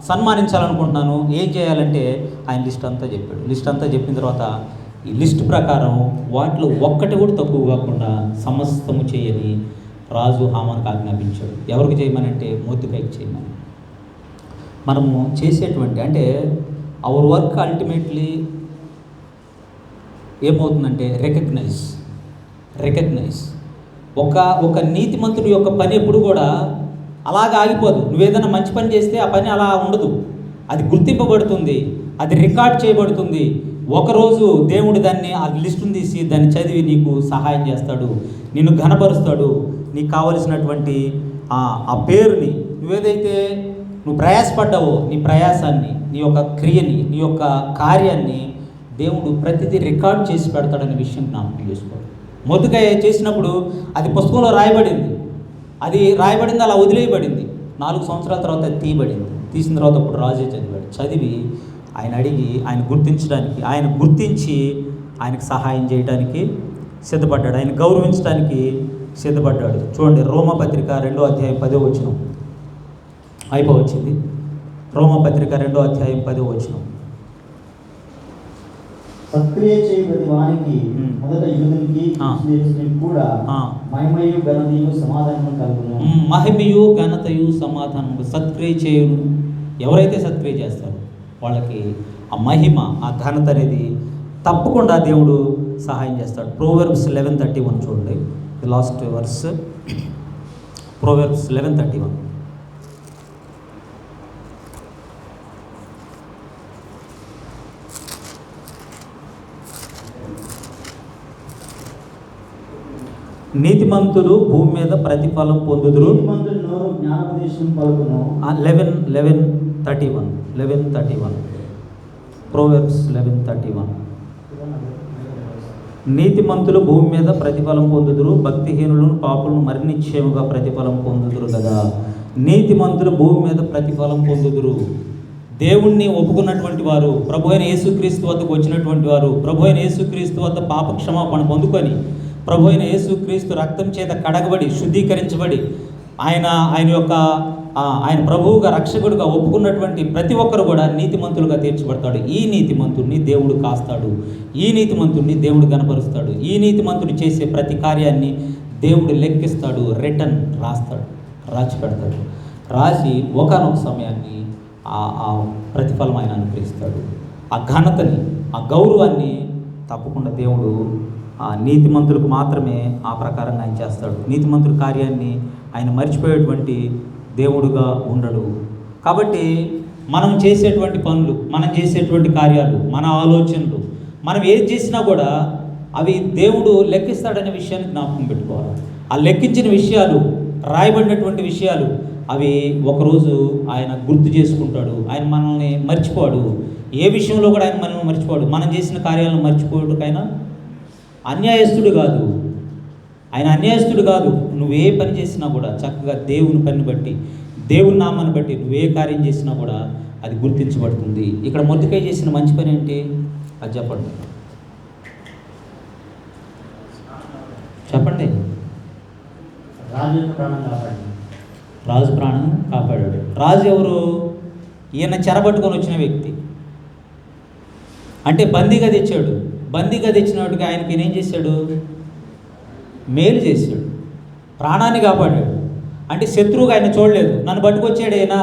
సన్మానించాలనుకుంటున్నాను, ఏం చేయాలంటే ఆయన లిస్ట్ అంతా చెప్పాడు. లిస్ట్ అంతా చెప్పిన తర్వాత ఈ లిస్ట్ ప్రకారం వాటిలో ఒక్కటి కూడా తక్కువ కాకుండా సమస్తము చేయని రాజు హామానుకు ఆజ్ఞాపించాడు. ఎవరికి చేయమనంటే మొర్దెకైకి చేయమని. మనము చేసేటువంటి అంటే అవర్ వర్క్ అల్టిమేట్లీ ఏమవుతుందంటే రికగ్నైజ్ ఒక నీతిమంతుడి యొక్క పని ఎప్పుడు కూడా అలాగ ఆగిపోదు. నువ్వేదైనా మంచి పని చేస్తే ఆ పని అలా ఉండదు, అది గుర్తింపబడుతుంది, అది రికార్డ్ చేయబడుతుంది. ఒకరోజు దేవుడు దాన్ని ఆ లిస్టును తీసి దాన్ని చదివి నీకు సహాయం చేస్తాడు, నిన్ను ఘనపరుస్తాడు. నీకు కావలసినటువంటి ఆ పేరుని నువ్వేదైతే నువ్వు ప్రయాసపడ్డావో నీ ప్రయాసాన్ని, నీ యొక్క క్రియని, నీ యొక్క కార్యాన్ని దేవుడు ప్రతిదీ రికార్డ్ చేసి పెడతాడనే విషయం జ్ఞాపకం చేసుకోవాలి. మొర్దెకై చేసినప్పుడు అది పుస్తకంలో రాయబడింది, అలా వదిలేయబడింది. 4 సంవత్సరాల తర్వాత అది తీయబడింది. తీసిన తర్వాత అప్పుడు రాజే చదివాడు. చదివి ఆయన అడిగి ఆయన గుర్తించి ఆయనకు సహాయం చేయడానికి సిద్ధపడ్డాడు, ఆయన గౌరవించడానికి సిద్ధపడ్డాడు. చూడండి, రోమపత్రిక 2వ అధ్యాయం 10వ వచనం అయిపోవచ్చింది. రోమపత్రిక 2వ అధ్యాయం 10వ వచనం. సత్క్రియ చేయబడి వానికి మొదట యూదునికి కూడా మహిమయు ఘనతయు సమాధానము కలుగును. మహిమయు ఘనతయు సమాధానము. సత్క్రియ చేయును, ఎవరైతే సత్క్రియ చేస్తారో వాళ్ళకి ఆ మహిమ, ఆ ఘనత అనేది తప్పకుండా దేవుడు సహాయం చేస్తాడు. ప్రోవర్బ్స్ 11:31 చూడండి, లాస్ట్ వర్స్. ప్రోవర్బ్స్ 11:31. నీతిమంతులు భూమి మీద ప్రతిఫలం పొందుదురు. 11:31 ప్రోవర్బ్స్ 11:31. నీతిమంతులు భూమి మీద ప్రతిఫలం పొందుదురు, భక్తిహీనులను పాపులను మరి నిశ్చయముగా ప్రతిఫలం పొందుదురు కదా. నీతిమంతులు భూమి మీద ప్రతిఫలం పొందుదురు. దేవుణ్ణి ఒప్పుకున్నటువంటి వారు, ప్రభు అయిన యేసుక్రీస్తు వద్దకు వచ్చినటువంటి వారు, ప్రభు అయిన యేసుక్రీస్తు వద్ద పాప క్షమాపణ పొందుకొని, ప్రభు అయిన యేసుక్రీస్తు రక్తం చేత కడగబడి శుద్ధీకరించబడి ఆయన ప్రభువుగా రక్షకుడుగా ఒప్పుకున్నటువంటి ప్రతి ఒక్కరు కూడా నీతిమంతులుగా తీర్చబడతాడు. ఈ నీతిమంతుడిని దేవుడు కాస్తాడు, ఈ నీతిమంతుడిని దేవుడు గణపరుస్తాడు, ఈ నీతిమంతుడు చేసే ప్రతి కార్యాన్ని దేవుడు లెక్కిస్తాడు, రిటర్న్ రాసి పెడతాడు. రాసి ఒకానొక సమయాన్ని ఆ ప్రతిఫలం ఆయన అనుగ్రహిస్తాడు. ఆ ఘనతని, ఆ గౌరవాన్ని తప్పకుండా దేవుడు ఆ నీతిమంతులకు మాత్రమే ఆ ప్రకారంగా ఆయన చేస్తాడు. నీతిమంతుల కార్యాన్ని ఆయన మర్చిపోయేటువంటి దేవుడుగా ఉండడు. కాబట్టి మనం చేసేటువంటి పనులు, మనం చేసేటువంటి కార్యాలు, మన ఆలోచనలు, మనం ఏది చేసినా కూడా అవి దేవుడు లెక్కిస్తాడనే విషయాన్ని జ్ఞాపకం పెట్టుకోవాలి. ఆ లెక్కించిన విషయాలు, రాయబడినటువంటి విషయాలు అవి ఒకరోజు ఆయన గుర్తు చేసుకుంటాడు. ఆయన మనల్ని మర్చిపోడు. ఏ విషయంలో కూడా ఆయన మనల్ని మర్చిపోడు. మనం చేసిన కార్యాలను మర్చిపోవడానికైనా అన్యాయస్తుడు కాదు. ఆయన అన్యాయస్తుడు కాదు. నువ్వే పని చేసినా కూడా చక్కగా దేవుని పనిని బట్టి, దేవుని నామాన్ని బట్టి నువ్వే కార్యం చేసినా కూడా అది గుర్తించబడుతుంది. ఇక్కడ మొర్దెకై చేసిన మంచి పని ఏంటి అది చెప్పండి. రాజు ప్రాణం కాపాడాడు. రాజు ఎవరు? ఈయన చెరబట్టుకొని వచ్చిన వ్యక్తి. అంటే బందీగా తెచ్చాడు. బందీగా తెచ్చినట్టుగా ఆయనకి ఏం చేశాడు? మేలు చేశాడు, ప్రాణాన్ని కాపాడాడు. అంటే శత్రువుగా ఆయన చూడలేదు. నన్ను పట్టుకొచ్చాడు అయినా,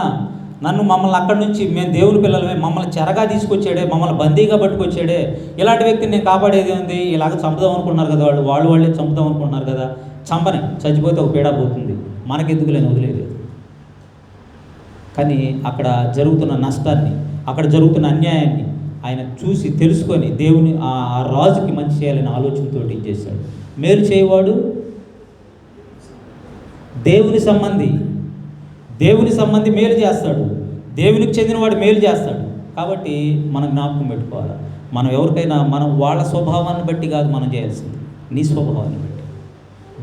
మమ్మల్ని అక్కడి నుంచి మేము దేవుని పిల్లలమే, మమ్మల్ని చెరగా తీసుకొచ్చాడే, మమ్మల్ని బందీగా పట్టుకొచ్చాడే, ఇలాంటి వ్యక్తిని నేను కాపాడేది ఉంది. ఇలాగ చంపుదాం అనుకున్నారు కదా వాళ్ళే చంపుదాం అనుకుంటున్నారు కదా, చంపని, చచ్చిపోతే ఒక పీడ పోతుంది, మనకెందుకు లేని వదిలేదు. కానీ అక్కడ జరుగుతున్న నష్టాన్ని, అక్కడ జరుగుతున్న అన్యాయాన్ని ఆయన చూసి తెలుసుకొని దేవుని ఆ రాజుకి మంచి చేయాలని ఆలోచనతో చేశాడు. మేలు చేయవాడు దేవుని సంబంధి మేలు చేస్తాడు, దేవునికి చెందినవాడు మేలు చేస్తాడు. కాబట్టి మనం జ్ఞాపకం పెట్టుకోవాలి, మనం ఎవరికైనా మనం వాళ్ళ స్వభావాన్ని బట్టి కాదు మనం చేయాల్సింది, నీ స్వభావాన్ని బట్టి,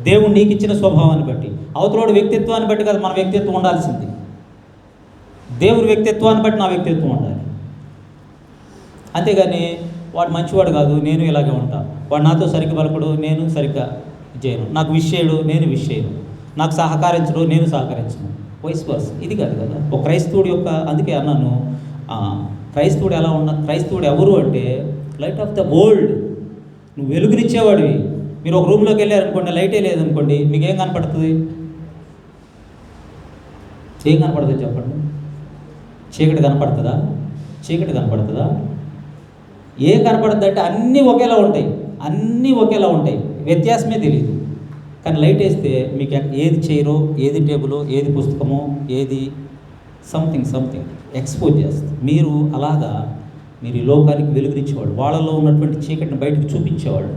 దేవుడు నీకు ఇచ్చిన స్వభావాన్ని బట్టి, అవతలోడు వ్యక్తిత్వాన్ని బట్టి కాదు మన వ్యక్తిత్వం ఉండాల్సింది. దేవుని వ్యక్తిత్వాన్ని బట్టి నా వ్యక్తిత్వం ఉండాలి. అంతేగాని వాడు మంచివాడు కాదు, నేను ఇలాగే ఉంటా, వాడు నాతో సరిగ్గా పలకడు, నేను సరిగ్గా చేయను, నాకు విష్ చేయడు, నేను విష్ చేయను, నాకు సహకరించడు, నేను సహకరించను, వైస్ వర్స. ఇది కాదు కదా ఒక క్రైస్తవుడి యొక్క. అందుకే అన్నాను, క్రైస్తవుడు ఎలా క్రైస్తవుడు ఎవరు అంటే లైట్ ఆఫ్ ద వరల్డ్. నువ్వు వెలుగునిచ్చేవాడివి. మీరు ఒక రూమ్లోకి వెళ్ళారనుకోండి, లైటే లేదనుకోండి, మీకు ఏం కనపడుతుంది? ఏం కనపడుతుంది చెప్పండి? చీకటి కనపడుతుందా? ఏం కనపడుతుంది అంటే అన్నీ ఒకేలా ఉంటాయి, వ్యత్యాసమే తెలియదు. కానీ లైట్ వేస్తే మీకు ఏది చైరో, ఏది టేబులో, ఏది పుస్తకమో, ఏది సంథింగ్ ఎక్స్పోజ్ చేస్తుంది. మీరు ఈ లోకానికి వెలుగునిచ్చేవాడు, వాళ్ళలో ఉన్నటువంటి చీకటిని బయటకు చూపించేవాళ్ళు,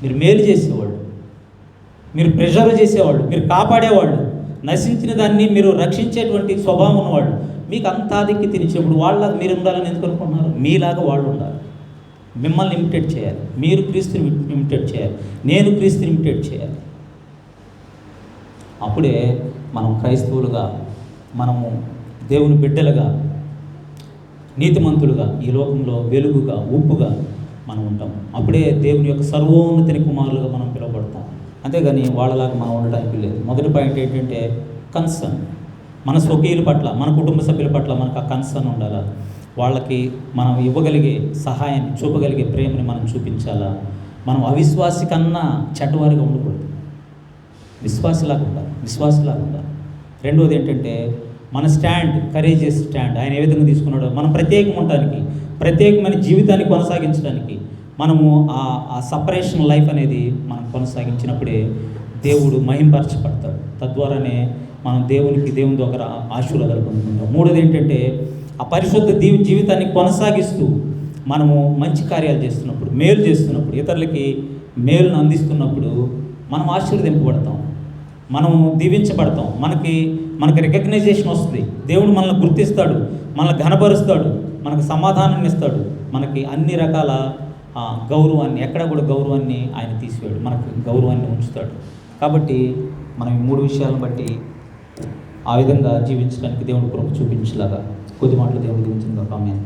మీరు మేలు చేసేవాళ్ళు, మీరు ప్రిజర్వ్ చేసేవాళ్ళు, మీరు కాపాడేవాళ్ళు, నశించిన దాన్ని మీరు రక్షించేటువంటి స్వభావం ఉన్నవాళ్ళు. మీకు అంతా దిక్కి తిరిచేప్పుడు వాళ్ళలాగా మీరు ఉండాలని ఎందుకు అనుకుంటున్నారు? మీలాగా వాళ్ళు ఉండాలి, మిమ్మల్ని ఇమిటేట్ చేయాలి, మీరు క్రీస్తుని ఇమిటేట్ చేయాలి, నేను క్రీస్తుని ఇమిటేట్ చేయాలి. అప్పుడే మనం క్రైస్తవులుగా, మనము దేవుని బిడ్డలుగా, నీతిమంతులుగా, ఈ లోకంలో వెలుగుగా, ఉప్పుగా మనం ఉంటాం. అప్పుడే దేవుని యొక్క సర్వోన్నతిని కుమారులుగా మనం పిలువబడతాం. అంతేగాని వాళ్ళలాగా మనం ఉండడానికి లేదు. మొదటి పాయింట్ ఏంటంటే కన్సర్న్. మన స్వకీయుల పట్ల, మన కుటుంబ సభ్యుల పట్ల మనకు ఆ కన్సర్న్ ఉండాలా. వాళ్ళకి మనం ఇవ్వగలిగే సహాయాన్ని, చూపగలిగే ప్రేమని మనం చూపించాలా. మనం అవిశ్వాసి కన్నా చెడ్డవారిగా ఉండకూడదు, విశ్వాసలాగా ఉండాలి. రెండోది ఏంటంటే మన స్టాండ్, కరేజియస్ స్టాండ్. ఆయన ఏ విధంగా తీసుకున్నాడో మనం ప్రత్యేకమైన జీవితాన్ని కొనసాగించడానికి మనము ఆ సపరేషన్ లైఫ్ అనేది మనం కొనసాగించినప్పుడే దేవుడు మహింపరచబడతాడు. తద్వారానే మనం దేవుని ద్వారా ఆశీర్వాదాలు పొందుకుంటాం. మూడోది ఏంటంటే ఆ పరిశుద్ధ జీవితాన్ని కొనసాగిస్తూ మనము మంచి కార్యాలు చేస్తున్నప్పుడు, మేలు చేస్తున్నప్పుడు, ఇతరులకి మేలును అందిస్తున్నప్పుడు మనం ఆశీర్వదింపబడతాం, మనము దీవించబడతాం, మనకి రికగ్నైజేషన్ వస్తుంది. దేవుడు మనల్ని గుర్తిస్తాడు, మనల్ని ఘనపరుస్తాడు, మనకు సమాధానాన్ని ఇస్తాడు, మనకి అన్ని రకాల గౌరవాన్ని, ఎక్కడ కూడా గౌరవాన్ని ఆయన తీసివేయడు, మనకు గౌరవాన్ని ఉంచుతాడు. కాబట్టి మనం ఈ మూడు విషయాలను బట్టి ఆ విధంగా జీవించడానికి దేవుడు కృప చూపించేలాగా కొద్ది మాటలు దేవుడు దీవించిన కామెంట్.